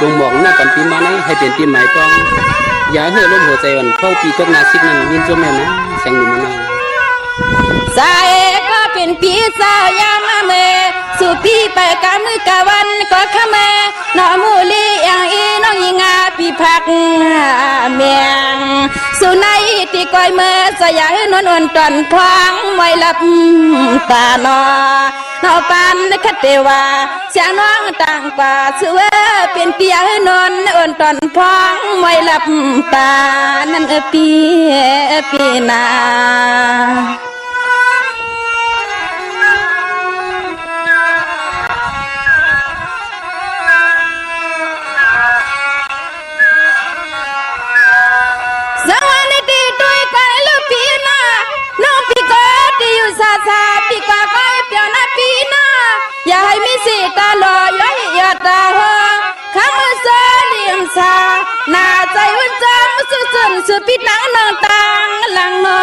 ลงหมอกหน้ากันปีมานะให้เป็นปีใหม่ต้องอย่าเหื่อลมหัวใจวันเข้าปีตกนาซิกนั้นยินจมแม่นะแสงหนุ่มนาสายก็เป็นปีสาวยามาเมสู่ปีไปกะมือกะวันก็ขะเมนอมูลีอย่างอีน้องยิงาปีพักเมียงสู่ในที่ก้อยเมื่อสยายนวลตอนพองมวยลับตานอนอปันคัดเทวาเสียงน้องต่างป่าสือเป็นเปียนนอ่อนตอนพองมวยลับตานั่นปีนาปีกว่าก็เปียวนาปีนาอย่าให้มีสิตาลอยย้อยยอดตาหัวข้างมือเสือเลี้ยงสาหน้าใจอุ่นจำสุดสุดสุดปิดหนังนองตังหลังนอ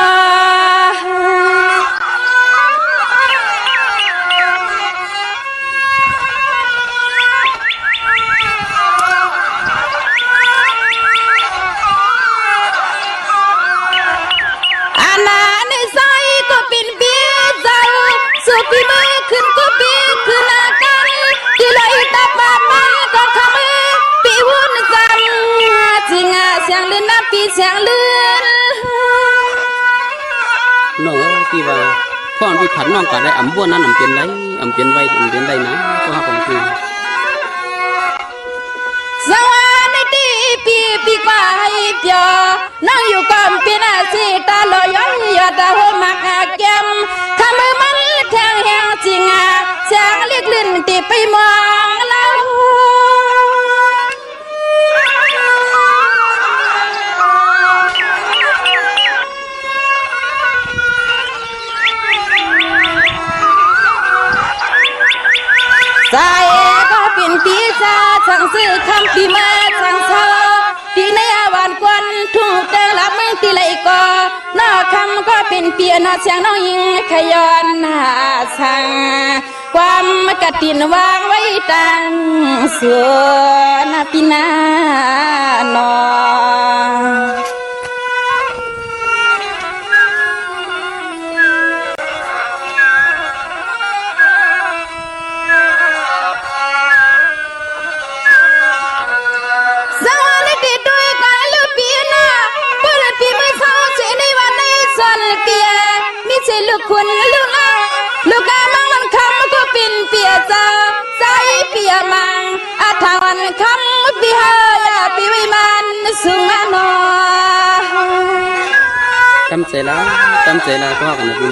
ปีมือขึ้นก็ปีขึ้นอาการที่ไหลตาปามาก็ขมือปีวุ่นจำจิงาเสียงลื่นน้ำปีเสียงลื่นน้องที่ว่าพ่อพี่ผัดน้องก็ได้บ้วนนั้นเปลี่ยนไรเปลี่ยนไว้เปลี่ยนได้นะก็หาของคือสวัสดีปีกว่าให้เปียวน้องอยู่ก่อนปีน่าสิตาลอยย้อยยอดตาหัวมักแก้มขมือมันแทงแหงจิงาเสียงเรียกลื่นตีไปมองเราใจก็เป็นปีศาจสั่งซื้อคำปีมาสั่งเธอปีในอาวันควันทุ่งแต่ละเมืองตีไหลก็นอคำก็เป็นเปียนอเสียงน้องยิงขยอนหาสั่งความกระตินวางไว้ตังส่วนปีนานอลูกคุณลูกอาลูกอามังมันคำก็เป็นเปียเจ้าใจเปียมังอาทาวันคำปีหายาปีวิมันสุงานอจำใจแล้วก็กันนะพี่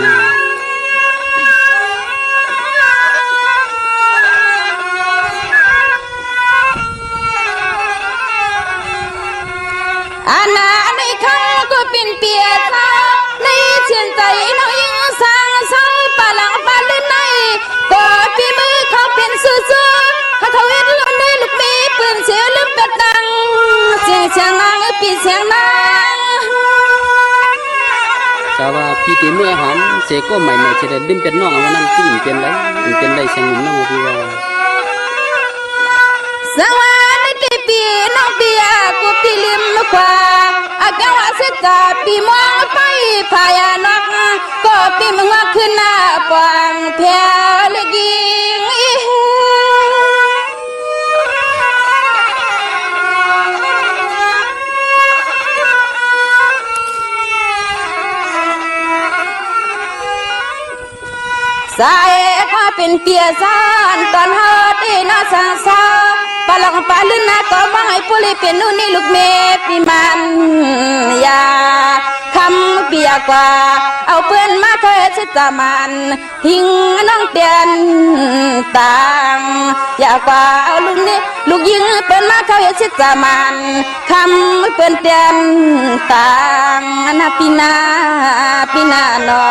อาณาในคำก็เป็นเปียเจ้าในเชียนใจน้องยิงสังสารปาลังปาลื่นในก็ปีมือเขาเป็นสู้เขาเวทลุ่นด้วยลูกมีปืนเสียลืมเป็ดดังเสียงนางปีเสียงนางแต่ว่าพี่ตีเมื่อหอมเสก็ใหม่จะได้ลืมเป็ดน้องวันนั้นที่เป็นไรเสียงหนุ่มน้องพี่ว่าสวัสดีปีน้องปีกูปีลิมกว่าอาแก้วเสกาปีมองไปพายานกก็ปีมึงขึ้นหน้าปางเพียลกิงสายก็เป็นเปียซานตอนเฮาตีน่าสังสารปาลังปาลื่นนะก็มาให้ผู้ลิเป็นนู่นนี่ลูกเมปีมันยาคำเปียกว่าเอาเพื่อนมาเคยชิดจามันหิงน้องเตียนต่างอยากว่าเอาลูกนี่ลูกยิงเพื่อนมาเคยชิดจามันคำเพื่อนเตียนต่างนาปีนานอ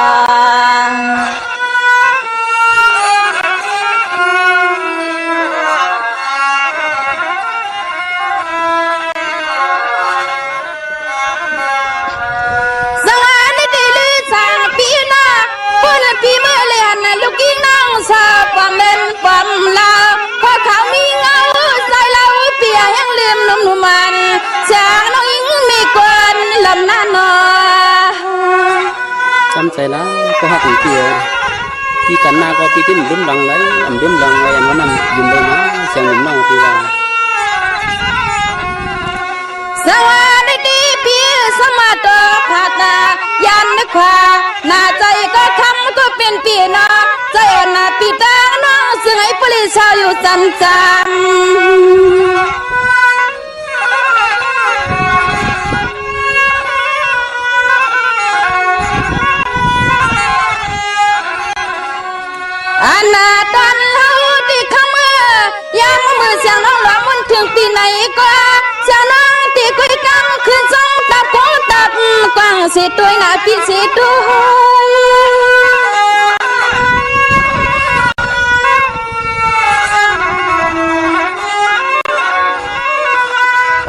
ความเล่นความลาพอเขามีเงาใส่เราเปียยัง ใจละก็หักเกี่ยวที่กันหน้าก็ปีที่รุ่มรังไรรุ่มรังไรอันนั้นยืนได้นะเสียงรุ่มน้องที่ว่าสวัสดีพี่สมาตภาตายันนึกว่าหน้าใจก็คำก็เป็นปีนาใจอ่อนหน้าปีตาน้องซึ่งให้ปริชาอยู่จำจำอันนาตอนเฮาที่คำยามมือเสียงน้องร้องมันถึงปีไหนก็เสียงน้องที่คุยกันคืนสองตับของตับกว้างเสียตัวหน้าพี่เสียด้วย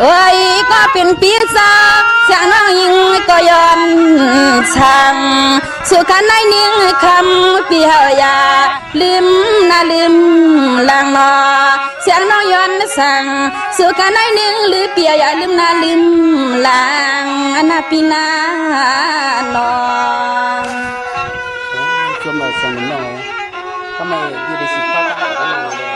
เอ้ยก็เป็นปีศาจเสียงน้องยิงก็ยอมช่างสุขันในนิ่งคำพี่เฮายาลืมนะลืมลางนอเสียงน้องย้อนสั่งสุขันในนิ่งหรือเปียอย่าลืมนะลืมลางอนาปีนานอชมเราเสียงรุ่มน้องทำไมอยู่ในสิบข้าวตั้งแต่น้องเลย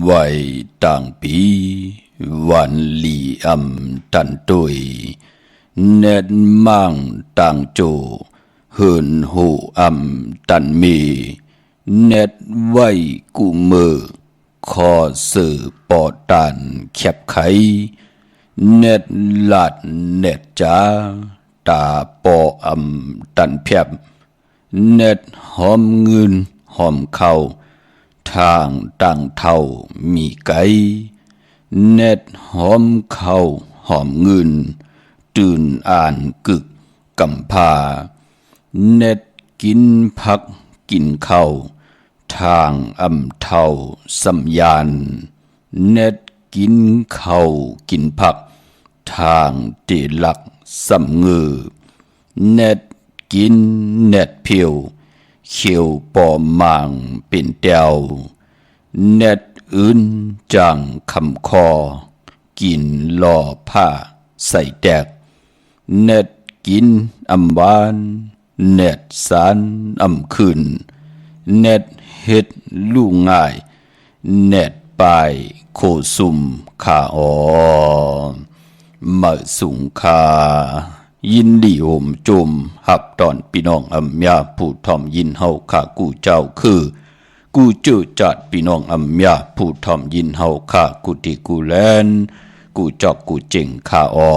ไว้ต่างปีวันลีตันตุยเน็ดมั่งต่างโจหืนหูตันมีเน็ดไว้กูมือคอสื่อปอตันแคบไขเน็ดหลัดเน็ดจ้าตาปอตันเพียบเน็ดหอมเงินหอมเข้าทางตั้งเท่ามีไก่เน็ดหอมเข้าหอมเงินตื่นอ่านกึกกำพาเน็ดกินผักกินข้าวทางเท่าสัมยานเน็ดกินข้าวกินผักทางเตลักสัมเงือเน็ดกินเน็ดเพียวเขียวปอมางเป็นเตียวเน็ดอื่นจังคำคอกินล่อผ้าใส่แตกเน็ดกินหวานเน็ดสารคืนเน็ดเฮ็ดลูกง่ายเน็ดปลายโคซุมขาอ๋อมาสุงคายินดีโหมจุมหับตอนพี่น้องยาผู้ทอมยินเฮาข้ากู้เจ้าคือ กูจื้อจัดพี่น้องอำยาผู้ทอมยินเฮาข้ากูติกูแลนกูจอกกูเจ๋งข้าออ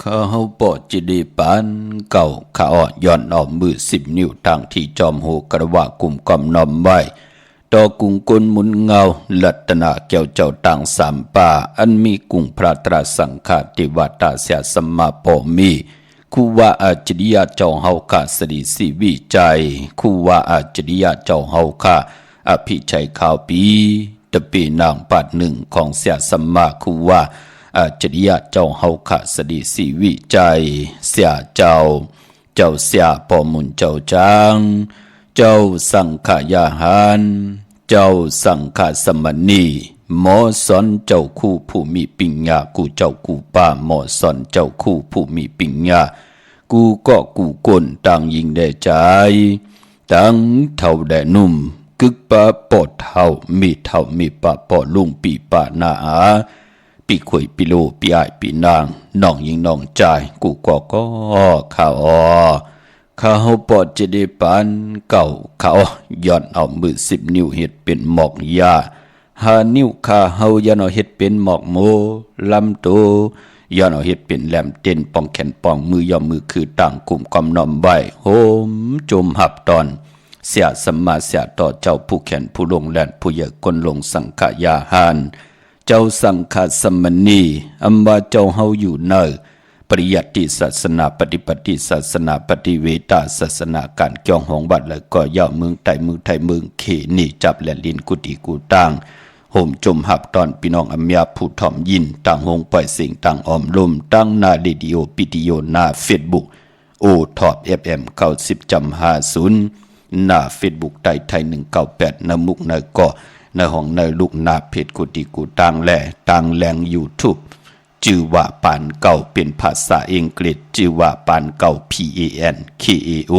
ข้าเฮาปอจิดีปานเก่าข้าอย้อนออมมือ10 นิ้วทางที่จอมโหกระวะกุมกอมนอมไว้ต่อกุงกลมุนเงาลัตนาแก้วเจ้าต่างสามป่าอันมีกุงพระตราสังฆาติวาตาเสียสมมาปอมีคูว่าอาจริยาเจ้าเฮาข้าสดีสีวิจัยคูว่าอาจริยาเจ้าเฮาข้าอภิชัยข่าวปีตะปีนางปัดหนึ่งของเสียสมมาคูว่าอาจริยาเจ้าเฮาข้าสดีสีวิจัยเสียเจ้าเสียปอมุนเจ้าจางเจ้าสังขยาหารเจ้าสังฆสมณีหมอสอนเจ้าคู่ผู้มีปิญญากูเจ้ากูป้าหมอสอนเจ้าคู่ผู้มีปิญญากูก็กูกลต่างยิงได้ใจต่างเท่าแดนุ่มกึกปะปอดเท่ามีปะปอลุงปีปะนาอาปีขวยปีโลปีอ้ายปีนางน้องยิงน้องใจกูก็ข้าวข้าเฮาปอดจะได้ปานเก่าเขาย้อนเอามือ10 นิ้วเฮ็ดเป็นหมอกยา5 นิ้วข้าเฮาย้อนเอาเฮ็ดเป็นหมอกโมลำโตย้อนเอาเฮ็ดเป็นแหลมเต้นป้องแขนป้องมือย่อมมือคือต่างกลุ่มกำนอมไว้โหมจมหับตอนเสียสมมาเสียต่อเจ้าผู้แขนผู้ลงแลนผู้เยอะคนลงสังขยาหานเจ้าสังฆสมณีอัมบาเจ้าเฮาอยู่เนอปริยัติศาสนาปฏิปฏิศาสนาปฏิเวทศาสนาการเกี่ยวของบัดแล้วก็ย่าเมืองไทยเมืองเขนี่จับและลินกุฏิกูต่างโหมจมหับตอนพี่น้องอัมยาผู้ถ่อมยินต่างหงปล่อยเสียงต่างออมลมตั้งหน้าเรดิโอปิดิโอหน้าเฟซบุ๊กโอทอป FM 90.50หน้าเฟซบุ๊กไทย198นมุกนเกาะในห้องในลูกนาเพจกุฏิกูต่างแลต่างแรง YouTubeชื่อว่าปานเก่าเป็นภาษาอังกฤษชื่อว่าปานเก่า PANKAO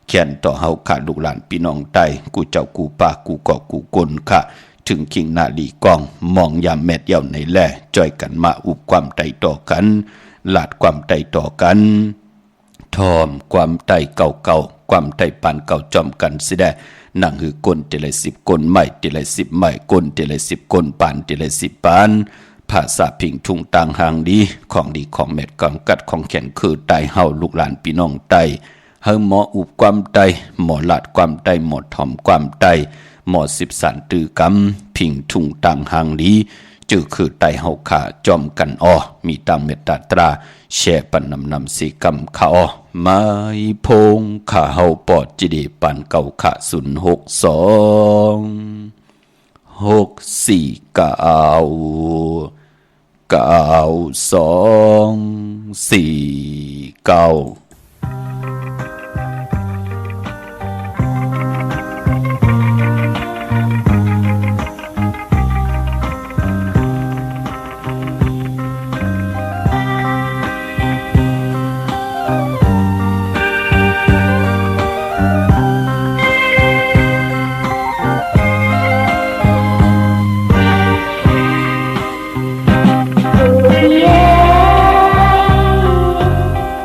เขียนต่อเฮาค่ะลูกหลานพี่น้องใต้กูเจ้ากูป้ากูก็กูกลค่ะถึงคิงนาลีกองมองยามแมดเย่าในแลจ่อยกันมาอุบความใต้ต่อกันลาดความใต้ต่อกันทอมความใต้เก่าความใต้ปานเก่าจอมกันสิได้นั่งหือกลเตละ10กลใหม่เตละ10ใหม่กลเตละ10กลปานเตละ10ปานภาษาพิงทุงต่างหางดีของเม็ดกำกัดของแขนคือไตเฮาลูกหลานพี่น้องไตเฮาหมออุบความไตหมอลาดความไตหมอถ่อมความไตหมอ10สันตือกำพิงทุงต่างหางดีจือคือไตเฮาขาจอมกันมีตามเมตตาตราแช่ปันนำสีกำขาไม้พงขาเฮาปอดจิดีปันเก่าขา062 649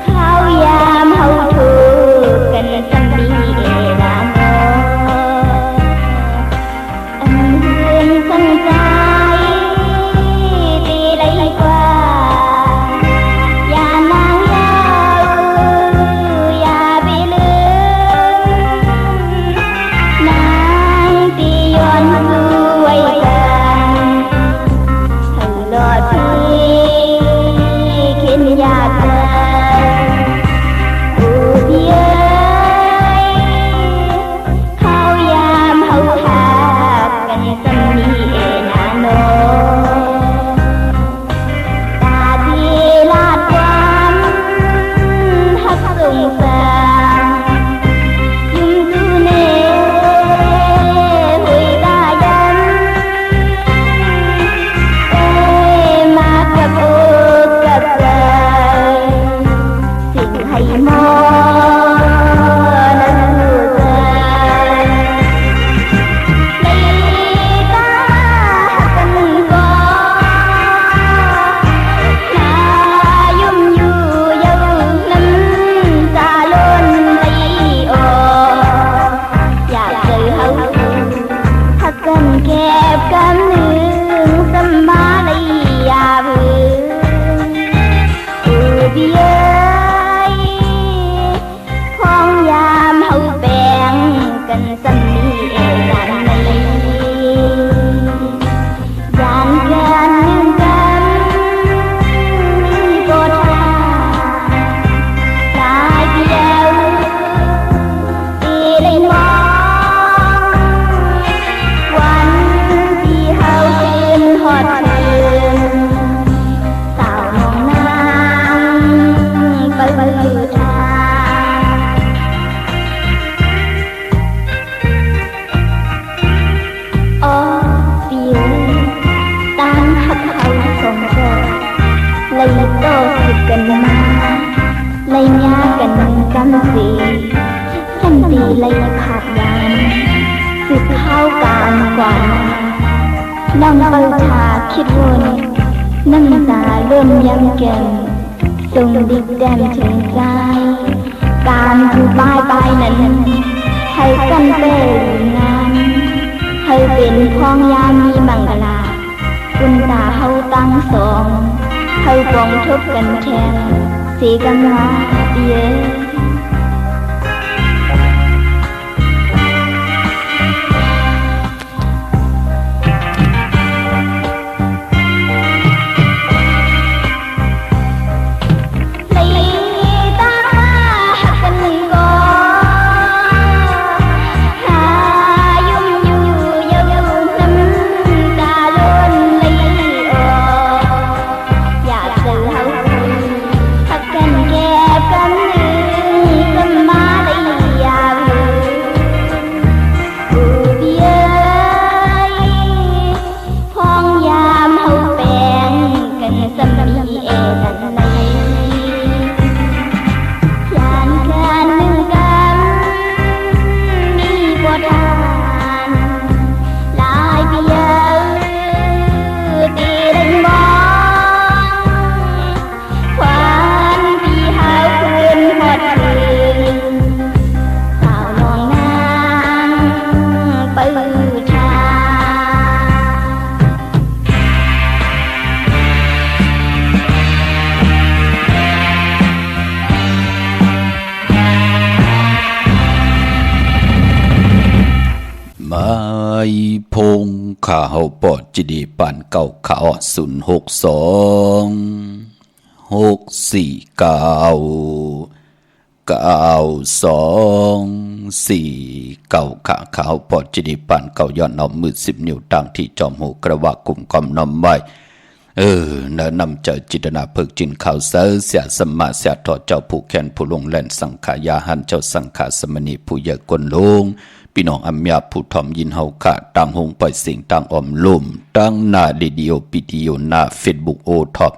เขาอยา กันจำสีจำดีเลยขาดยานสืบเข้าการกว่าน้องเปิดชาคิดวนน้ำตาเริ่มยังเก่งส่งดิบแดนถึงใจการคือบายบายนั้นให้กันเป็นงานให้เป็นพ้องยามมีมังกลาคุณตาเฮาตั้งสองให้ปองทบกันแทนสีกันมาเยพงข่าวปอดจิดีปานเก่าข่าว062-649-92-4ข่าวปอดจิดีปานเก่าย้อนเอามือ10 นิ้วตั้งที่จอมหูกระว่ากลุ่มกอมน้ำไว้แนะนำเจ้าจิตนาเพิกจินข่าวเสือเสียสมาเสียถอดเจ้าผู้แขนผู้ลงแล่นสังขายาหันเจ้าสังขาสมณีผู้เยกกลลงพี่น้องอัมยาผู้ทอมยินเฮาขะต่างหงปล่อยสิ่งต่างอมลุ่มตั้งหน้าเรดิโอปิดีโอหน้าเฟซบุ๊กโอท็อป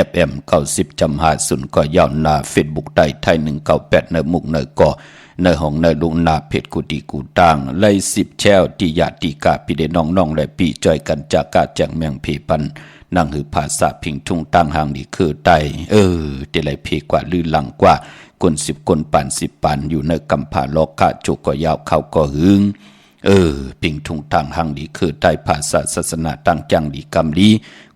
FM 90.50ก็ยาวหน้าเฟซบุ๊กได้ไทย198ในมุกในก่อในห้องในลุงหน้าเพจกุฏิกูต่างไล่10แช่วที่ญาติกาพี่เดน้องๆและพี่จอยกันจากกาแจงเมืองเพปันนั่งหือภาษาพิงทุ่งตั้งหางนี่คือไตเดลัยเพกว่าลือหลังกว่าคน10คนปัน10ปันอยู่ในกำผาโลกะจุกก็ยาวเข้าก็หึงพิงทุ่งตั้งหางนี่คือไตภาษาศาสนาตั้งจังดีกำลี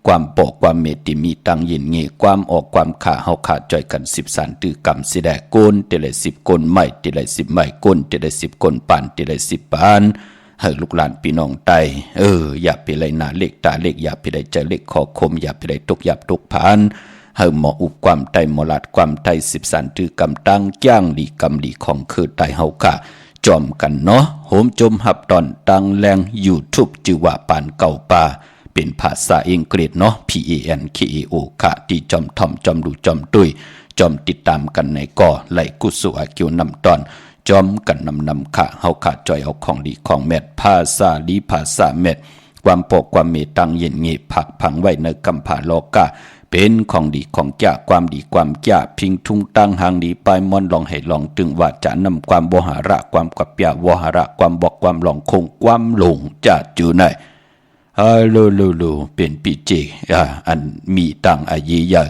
ความปอกความเมติมีตั้งยินเงความออกความขาเฮาขาจ่อยกัน10สันตือกำสิแดโกนเดลัย10คนไม่เดลัย10ไม่ก้นเดลัย10คนปันเดลัย10ปันให้ลูกหลานพี่น้องไตอย่าไปไหลหนาเล็กตาเล็กอย่าไปไหลใจเล็กคอคมอย่าไปไหลตกหยับตกผานให้หมออุบความไตหมอลาดความไต10สันตือกำตั้งจ้างดีกำดีของคือไตเฮาค่ะจอมกันเนาะโหมจมหับตอนตังแรง YouTube จือว่าปานเก่าป่าเป็นภาษาอังกฤษเนาะ PANKAO ค่ะที่จอมทอมจอมดูจอมตุ้ยจอมติดตามกันในก่อไหลกุศลเกี่ยวนำตอนจอมกันนำค่ะเฮาขาจอยเอาของดีของแมทภาษาลีภาษาแมทความปกความเมตังเย็นงีผักพังไว้ในกำผาโลกะเป็นของดีของแก่ความดีความแก่พิงทุ่งตั้งหางดีปลายมอนลองให้ลองตึงว่าจะนำความโวหาระความกับยาวหาระความบอกความลองคงความหลงจะจือไหนฮัลโหลเป็นปีเจอันมีตังอายียา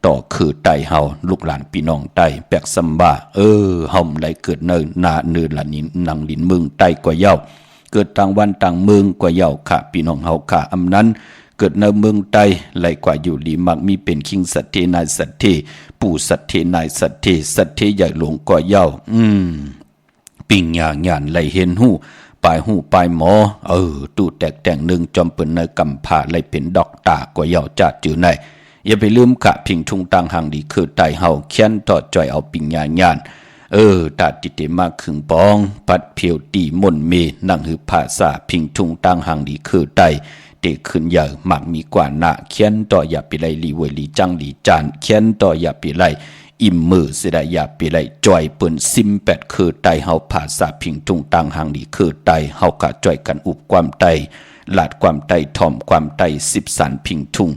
ต่อคือไตเฮาลูกหลานพี่น้องไตแปกสำบาเฮาไหลเกิดเนินนาเนินละนินนังลินเมืองไตกว่าเย้าเกิดต่างวันต่างเมืองกว่าเย้าค่ะพี่น้องเฮาค่ะอำนั้นเกิดในเมืองไตไหลกว่าอยู่ลีมักมีเป็นคิงสัตเทนายสัตเทปู่สัตเทนายสัตเทสัตเทใหญ่หลวงกว่าเย้าปิ่งญาณไหลเห็นหูปลายหูปลายหมอตู้แตกแต่งหนึ่งจอมเปิ่นในกำผาไหลเป็นดอกตากว่าเย้าจัดจือไหนอย่าไปลืมกะพิงทุ่งตังหางดีคือไตเฮาเขียนต่อจอยเอาปิญญาญาณตาติเตมาขึงปองปัดเพียวตีมนเมนั่งหือภาษาพิงทุ่งตังหางดีคือไตเตขึ้นใหญ่มักมีกว่าหน้าเขียนต่ออย่าไปไล่ลีเวลีจังลีจานเขียนต่ออย่าไปไล่อิ่มมือเสียดายอย่าไปไล่จอยเปิ้นซิมแปดคือไตเฮาภาษาพิงทุ่งตังหางดีคือไตเฮากะจอยกันอุบความไตลาดความไตทอมความไต10สันพิงทุ่ง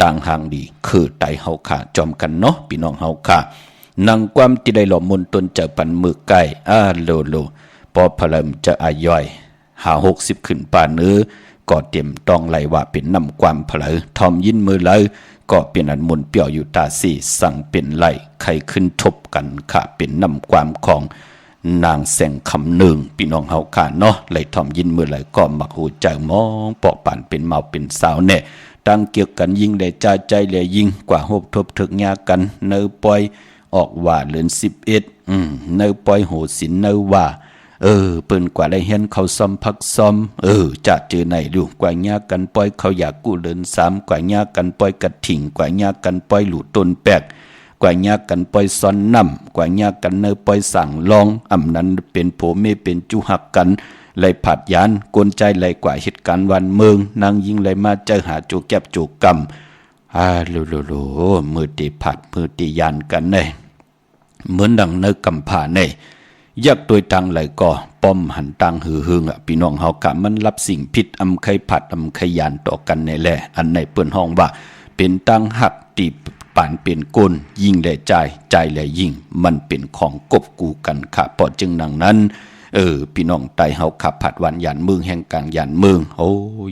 ต่างหางดีคือไตเฮาค่ะจอมกันเนาะพี่น้องเฮาค่ะ นางความที่ได้หล่อมนตนเจอปันมือไก่โลพอพลัมจะอาย่อยหา60ขึ้นป่านก็เตรียมต้องไหลว่าเป็นนำความเผลอทอมยินมือเลยก็เป็นอันมุนเปี่ยวอยู่ตาสี่สั่งเป็นไหลใครขึ้นทบกันค่ะเป็นนำความของนางแสงคำหนึ่งพี่น้องเฮาค่ะเนาะไหลทอมยินมือไหลก็มักหูใจมองปอกป่านเป็นเมาเป็นสาวเนี่ยตั้งเกี่ยวกันยิงได้ใจใจเลยยิงกว่าหบทบถึกยากันเนื้อปล่อยออกว่าเลือน11เนื้อปล่อยโหสินเนื้อว่าเปิ้นกว่าได้เห็นเขาซ้อมพักซ้อมจะเจอไหนดูกว่าญากันปล่อยเขาอยากกู้เดิน3กว่าญากันปล่อยกระถิ่งกว่าญากันปล่อยหลุดต้นแปกกว่าญากันปล่อยซ้อนน้ำกว่าญากันเนอปล่อยสั่งลองอำนั้นเป็นโผเมเป็นจุหักกันไหลผัดยานกลใจไหลกว่าเหตุการณ์วันเมืองนางยิงไหลมาเจอหาจูแก็บจูกรรมโลมือตีผัดมือตียานกันเน่เหมือนดังเนกำผ่าเน่ยักโดยตังไหลก็ป้อมหันตังหือพี่น้องเฮากะมันรับสิ่งผิดอำไขผัดอำไขยานต่อกันในแลอันในเปิ้นห้องว่าเป็นตังหักตีป่านเป็นก้นยิ่งได้ใจแลยิ่งมันเป็นของกบกูกันค่ะเพราะจึงดังนั้นพี่น้องไตเฮาขับผัดวันยานเมืองแห่งกลางยานเมือง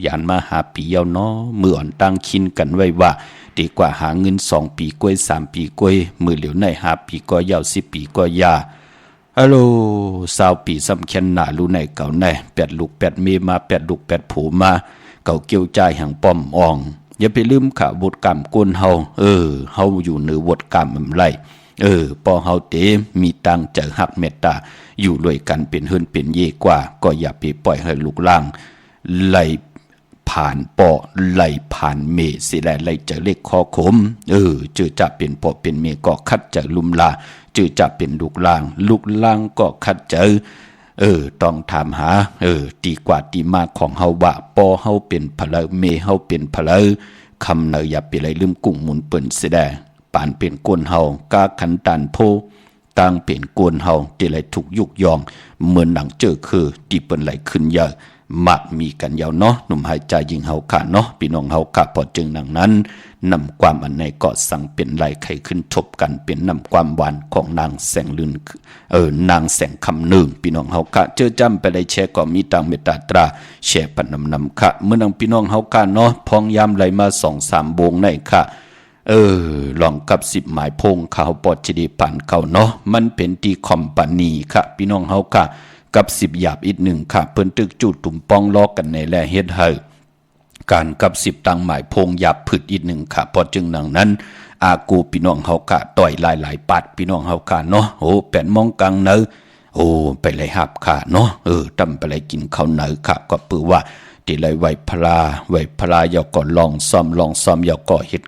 ยานมาหาปีเยาเนาะมืออ่อนตั้งคินกันไว้ว่าดีกว่าหาเงิน2ปีกล้วย3ปีกล้วยมือเหลียวใน5ปีก็ยาว10ปีก็ยาฮัลโหล20ปีสำคัญหน้ารู้ในเก่าใน8ลูก8เมมา8ลูก8ผูมาเก่าเกี่ยวใจแห่งป้อมอ่องอย่าไปลืมข่าวบทกรรมกวนเฮาเฮาอยู่เหนือบทกรรมมันไรพอเฮาเตมีตังเจอหักเมตตาอยู่ด้วยกันเป็นเฮือนเป็นเยกว่าก็อย่าไปปล่อยให้ลูกล่างไหลผ่านปอไหลผ่านเมสิแลไหลเจอเล็กคอขมจือจะเป็นปอเป็นเมก็คัดเจอลุมลาจือจะเป็นลูกล่างก็คัดเจอต้องถามหาตีกว่าตีมากของเฮาว่าปอเฮาเป็นพลเมเฮาเป็นพลคำเนยอย่าไปไหลลืมกุ้งหมุนเปิ้นสิแดป่านเป็นกวนเฮากาขันตันโพตั้งเป็นกวนเฮาที่ไหลถูกยุกยองเหมือนหนังเจอคือที่เปิ้นไหลขึ้นเยอะมักมีกันยาวเนาะหนุ่มหายใจยิงเฮาค่ะเนาะพี่น้องเฮาค่ะพอจึงดังนั้นนำความอันในก็สั่งเป็นไหลไข่ขึ้นทบกันเป็นนำความหวานของนางแสงลืนนางแสงคำหนึ่งพี่น้องเฮาค่ะเจอจำไปได้แชร์ก็มีตังเมตตาตราแชร์ปันนำค่ะเมื่อนางพี่น้องเฮาค่ะเนาะพองยามไหลมา 2-3 โบงในค่ะลองกับ10หมายพงข่าวปอดจดีผ่านเขาเนาะมันเป็นตีคอมปานีค่ะพี่น้องเฮาค่ะกับ10หยาบอีกหนึ่งค่ะเพิ่นตึกจุดตุ่มปองล้อกันในแลเฮ็ดให้การกับ10ตังหมายพงหยาบผึดอีกหนึ่งค่ะพอจึงดังนั้นอากูพี่น้องเฮาค่ะต่อยหลายปัดพี่น้องเฮาค่ะเนาะ8 โมงกลางเนอไปเลยหับค่ะเนาะตำไปเลยกินข้าวเนอค่ะก็ปือว่าที่เลยไหวพลาอย่าก่อนลองซ้อมอย่าก่อเฮ็ด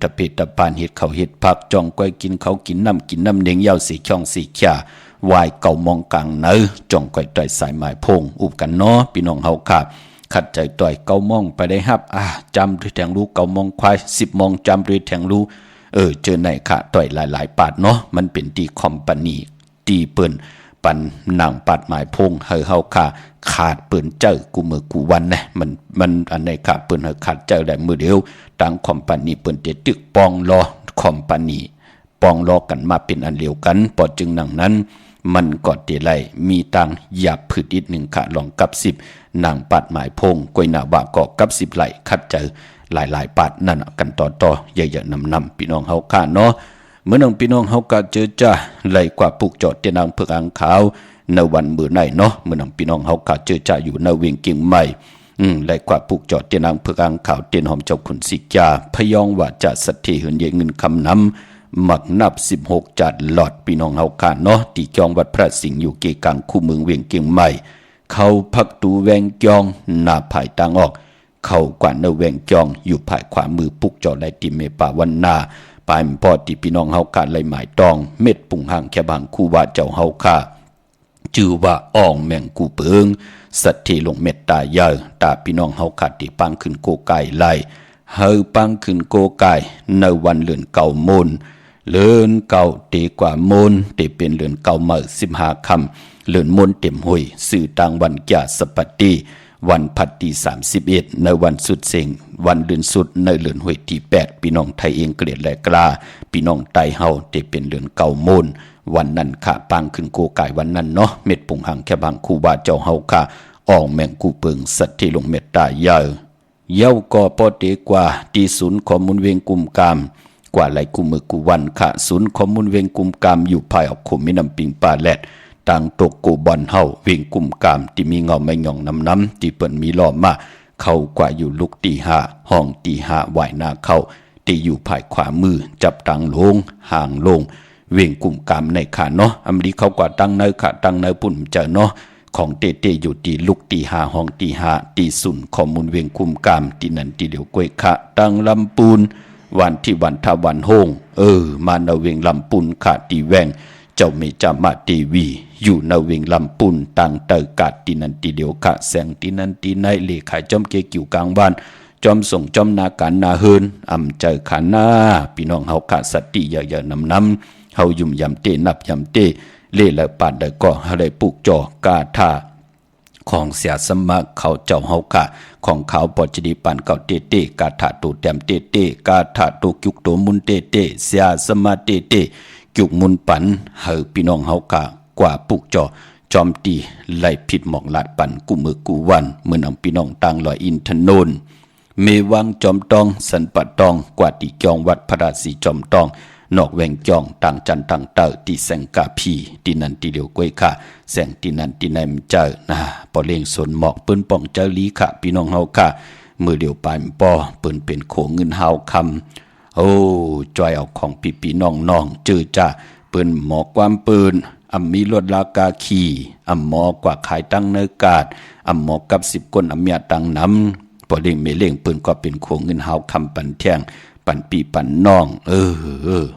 ตะเพ็ดตะปานเฮ็ดเขาเฮ็ดผักจองก้อยกินเขากินน้ำเนียงยาวสีช่องสีขาวายเก่ามองกลางเนอจองก้อยต่อยสายหมายพงอุบกันเนาะพี่น้องเฮาค่ะขัดใจต่อยเก่ามองไปได้ฮับจำด้วยแทงรู้เก่ามองควาย10 มองจำด้วยแทงรู้เจอไหนค่ะต่อยหลายปาดเนาะมันเป็นตีคอมปานีตีเปิ้นปันหนังปัดหมายพงเฮาค่ะขาดเปิ้นเจอกูมือกูวันนะมันอันไหนค่ะเปิ้นขาดเจอได้มือเดียวต่างคอมปานีเปิ้นตึกปองรอคอมปานีปองรอกันมาเป็นอันเดียวกันพอจึงดังนั้นมันก็เตไลมีตังหยาบผืดอีกหนึ่งค่ะลองกับ10นางปัดหมายพงกวยหน้าบากอกกับ10ไหลคัดเจอหลายปัดนั่นกันต่อใหญ่ๆนำพี่น้องเฮาค่ะเนาะเมื่อน้องพี่น้องเฮาก็เจอจ้าไหลกว่าปลูกจอดเตนางเผือกอังขาวในวันมื้อไหนเนาะเมื่อน้องพี่น้องเฮาก็เจอจ้าอยู่ในเวียงเกียงใหม่ไหลกว่าปลูกจอดเตนางเผือกอังขาวเตียนหอมเจ้าขุนสิกาพยองว่าจะสัทธิเหินเยเงินคำนำหมักนับ16จัดหลอดพี่น้องเฮาค่ะเนาะที่จองวัดพระสิงห์อยู่เกกลางคู่เมืองเวียงเกียงใหม่เขาพักตูแวงจองหน้าภายต่างออกเข้ากว่าเนแวงจองอยู่ภายขวามือปุกจอดและติเมป่าวันนาปายพอที่พี่น้องเฮาค่ะไหลหมายตองเม็ดปุ่งห่างแค่บางคู่ว่าเจ้าเฮาค่ะชื่อว่าอ่องแมงกูเปิงสัตที่ลงเม็ดตาเยอะตาพี่น้องเฮาค่ะที่ปังขึ้นโกไก่ไหลเฮาปังขึ้นโกไก่ในวันเลือนเก่ามูลเลือนเก่าตีกว่ามูลตีเป็นเลือนเก่าเมื่อ15 ค่ำเลือนมูลเต็มหุยสื่อต่างวันแก่สปฏิ วันพัดที่31ในวันสุดเสงวันเดือนสุดในเดือนห้วยที่8พี่น้องไทยเองเกลียดและกล้าพี่น้องไตเฮาได้เป็นเดือนเก่าโมนวันนั้นค่ะปังขึ้นโกไก่วันนั้นเนาะเม็ดปุ่งหังแค่บางครูบาเจ้าเฮาค่ะออกแมงกูเปิงสัตว์ที่ลงเม็ดตายเย้าก็ปอเตกว่าที่ศูนย์ข้อมูลเวงกุมกามกว่าไหลกุมือกุวันค่ะศูนย์ข้อมูลเวงกุมกามอยู่ภายออกขุมมินำปิงป่าแลดต่างตกกูบอนเฮาเวงกุมกามที่มีเงาไม่หย่องน้ำที่เปิ้นมีล้อมมาเข้ากว่าอยู่ลุกตีหาห้องตีหาไหวหน้าเข้าที่อยู่ภายขวามือจับตังลงห่างลงเวงกุมกามในขาเนาะอำลีเขากว่าตั้งเนขาตั้งเนปุ่นเจอเนาะของเตอยู่ตีลุกตีหาห้องตีหาตีสุนข้อมูลเวงกุมกามที่นั่นที่เดียวกวยขะตั้งลำปูนวันที่วันทาวันโฮงมาเนเวงลำปูนขาตีแวงเจ้าเมจามาตีวีอยู่เนเวงลำปูนตั้งเตอกาดที่นั่นที่เดียวขะแสงที่นั่นที่ในเลขายจอมเกกิวกลางบ้านจอมส่งจอมนาการนาเฮินเจอขาหน้าพี่น้องเฮาขาสติเยอะๆน้ำเฮายุ่มยำเตนับยำเตเล่และปานได้ก็เฮาได้ปลูกจอกาธาของเสียสมัครเขาเจ้าเฮาค่ะของเขาปอจดีปันเก่าเตกาถาตูแต้มเตกาถาตูกิกโตมุนเตเสียสมาเตกิกมุนปันเฮาพี่น้องเฮาค่ะกว่าปลูกจอมตีไล่ผิดหมอกลาดปันกูมือกูวันเมื่อนำพี่น้องต่างลอยอินทนนเมวังจอมตองสันปะตองกว่าตีจองวัดพระราศีจอมตองนอกแวงจองต่างจันต่างเตอตีแสงกาพีตีนันตีเดียวกวยค่ะแสงตีนันตีในมันเจอปอเลี้ยงสนหมอกปืนป่องเจอลีค่ะพี่น้องเฮาค่ะมือเดียวปลายปอปืนเป็นโขเงินเฮาคำจอยเอาของปีน้องเจอจ้าปืนหมอกความปืนมีลวดลากาขีหมอกว่าขายตั้งเนื้อกาดหมอกับ10คนเมียตังน้ำปอเลี้ยงเมเลี้ยงปืนก็เป็นโขเงินเฮาคำปันแท่งปันปีปันน้อง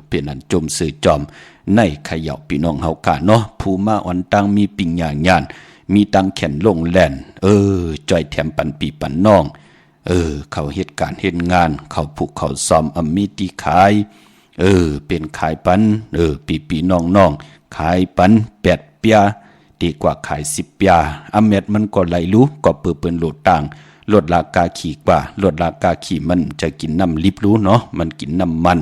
เป็นอันจมสื่อจอมในขย่าพี่น้องเฮากะเนาะผู้มาอ่อนตังมีปิงหยางยานมีตังแขนลงแล่นจอยแถมปันปีปันน้องเขาเหตุการณ์เฮ็ดงานเขาผูกเขาซ้อมมีตีขายเป็นขายปันปีน้องขายปัน8เปียดีกว่าขาย10เปียเม็ดมันก็ไหลรู้ก็เปิ้นโหลดต่างลดราคาขี่กว่าลดราคาขี่มันจะกินน้ำลิบรู้เนาะมันกินน้ำมัน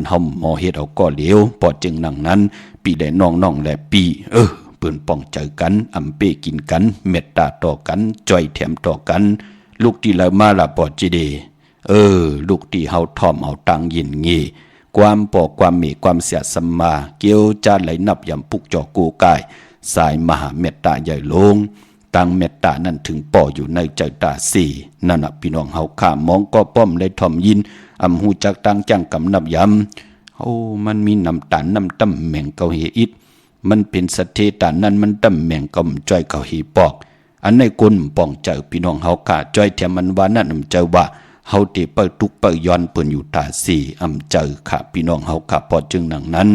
เฮาหมอเฮ็ดเอาก็เหลวปอดจึงหนังนั้นปีได้น้องและปีเปิ้นป้องเจอกันเป้กินกันเม็ดตาต่อกันจ่อยแถมต่อกันลูกที่ละมาละปอดจิเดลูกที่เฮาทอมเอาตังยินงีความปอกความเมความเสียสมมาเกี่ยวจานไหลนับยำปุกจอกูกายสายมหาเมตตาใหญ่ลงตั้งเมตตานั้นถึงป่ออยู่ในใจตาสี่นั่นพี่น้องเฮาข้ามองก็ป้อมได้ทอมยินหูจักตั้งจังกำนับยำมันมีน้ำตาลน้ำตั้มแมงเกาเฮอิดมันเป็นสเทตานั้นมันตั้มแมงกำจ้อยเกาเฮปอกอันในคนป้องเจอพี่น้องเฮาข้าจ้อยแถมมันว่านั่นเจอว่าเฮาเตเปิดทุกเปิดย้อนเปิ้นอยู่ตาสี่เจอค่ะพี่น้องเฮาข้าพอจึงหนังนั้น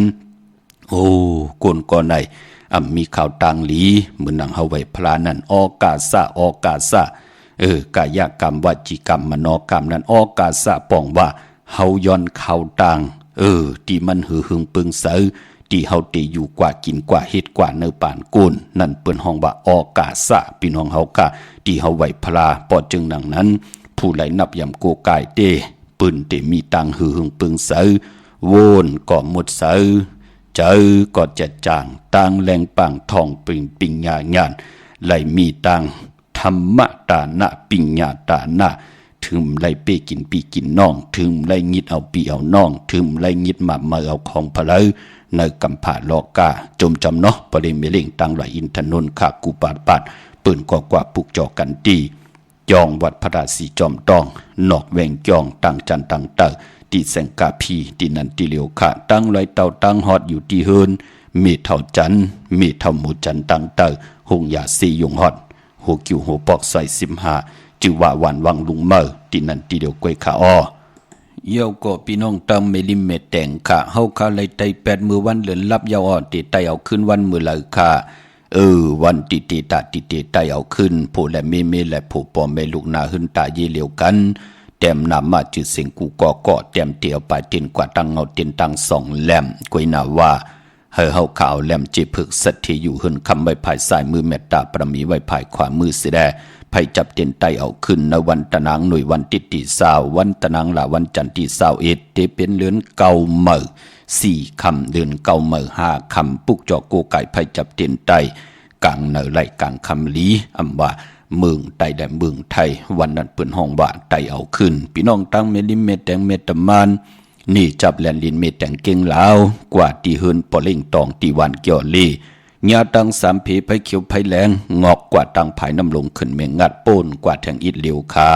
คนก่อนไหนมีข่าวต่างหลีเหมือนหนังเฮาไว้พลานั่นออกาซากายกรรมวจีกรรมมโนกรรมนั้นออกาซาป้องว่าเฮาย้อนข่าวต่างที่มันหือหึงปึงเสอที่เฮาเตอยู่กว่ากินกว่าเฮ็ดกว่าเนื้อป่านกุนนั่นเปิ้นห้องว่าออกาซาพี่น้องเฮากะที่เฮาไว้พลาปอจึงหนังนั้นผู้ไหลนับยำโกกายเตปืนเตมีตังหือหึงปึงเสอโวนก็หมดเสอเจอก็จะจางตังแรงปังทองปิงญาไหลมีตังธรรมะตานะปิงญาตานะถึมไหลเป้กินปีกินน้องถึมไหลงิดเอาปีเอาน้องถึมไหลงิดมาเอาของพะเลในกำผาลอกาจมจำเนาะประเด็นเมเล่งตังไหลอินทนนท์ขากูปาดปืนกว่าปุกจอกันตีจองวัดพระราศีจอมตองนอกแวงจองตังจันตังเตอตีแสงกาพีตีนันตีเหลียวขาตั้งลอยเต่าตั้งฮอดอยู่ที่เฮินมีเท่าจันมีเท่าหมูจันตังเตอหงยาซียงฮอดหัวกิ้วหัวปอกใส่15จือว่าวันวังลุงเมอตีนันตีเหลียวกวยขาเยี่ยวก็พี่น้องตังเมลิมเมแต่งค่ะเฮาคาเลยไต8มือวันเหลือนรับยาวติไตเอาขึ้นวันมือเลยค่ะวันติตาไตเอาขึ้นผู้และเมและผู้ปอมแม่ลูกนาหึนตาเยเหลียวกันแต้มนำมาจืดเสียงกูก่อแต้มเตียวปลายเตียนกว่าตั้งเงาเตียนตั้ง2แหลมกวยนาว่า เฮาข่าวแหลมจิพึกสัตที่อยู่หึนคำไว้ภายซ้ายมือเมตตาประมีไว้ภายขวามือสิแดไผจับเต็นไตเอาขึ้นในวันตะนางหน่วยวันติตีสาววันตะนางละวันจันทร์ที่21ที่เป็นเดือนเก่าเมื่อ4 ค่ำเดือนเก่าเมื่อ5 ค่ำปุกจอโกไก่ไผจับเต็นไตกลางเนไหลกลางคำลีอำว่าเมืองไตแดนเมืองไทยวันนั้นเปิ้นห้องว่าไตเอาขึ้นพี่น้องตั้งเมลิเมตแตงเมตมานนี่จับแลนลินเมตแตงเก่งลาวกว่าที่เฮินปอเล่งตองที่วันเกี่ยวลีญาตังสามผีไผเขียวไผแหลงงอกกว่าตังภายน้ำลงขึ้นเมงัดโป้นกว่าแทงอิดเหลียวคา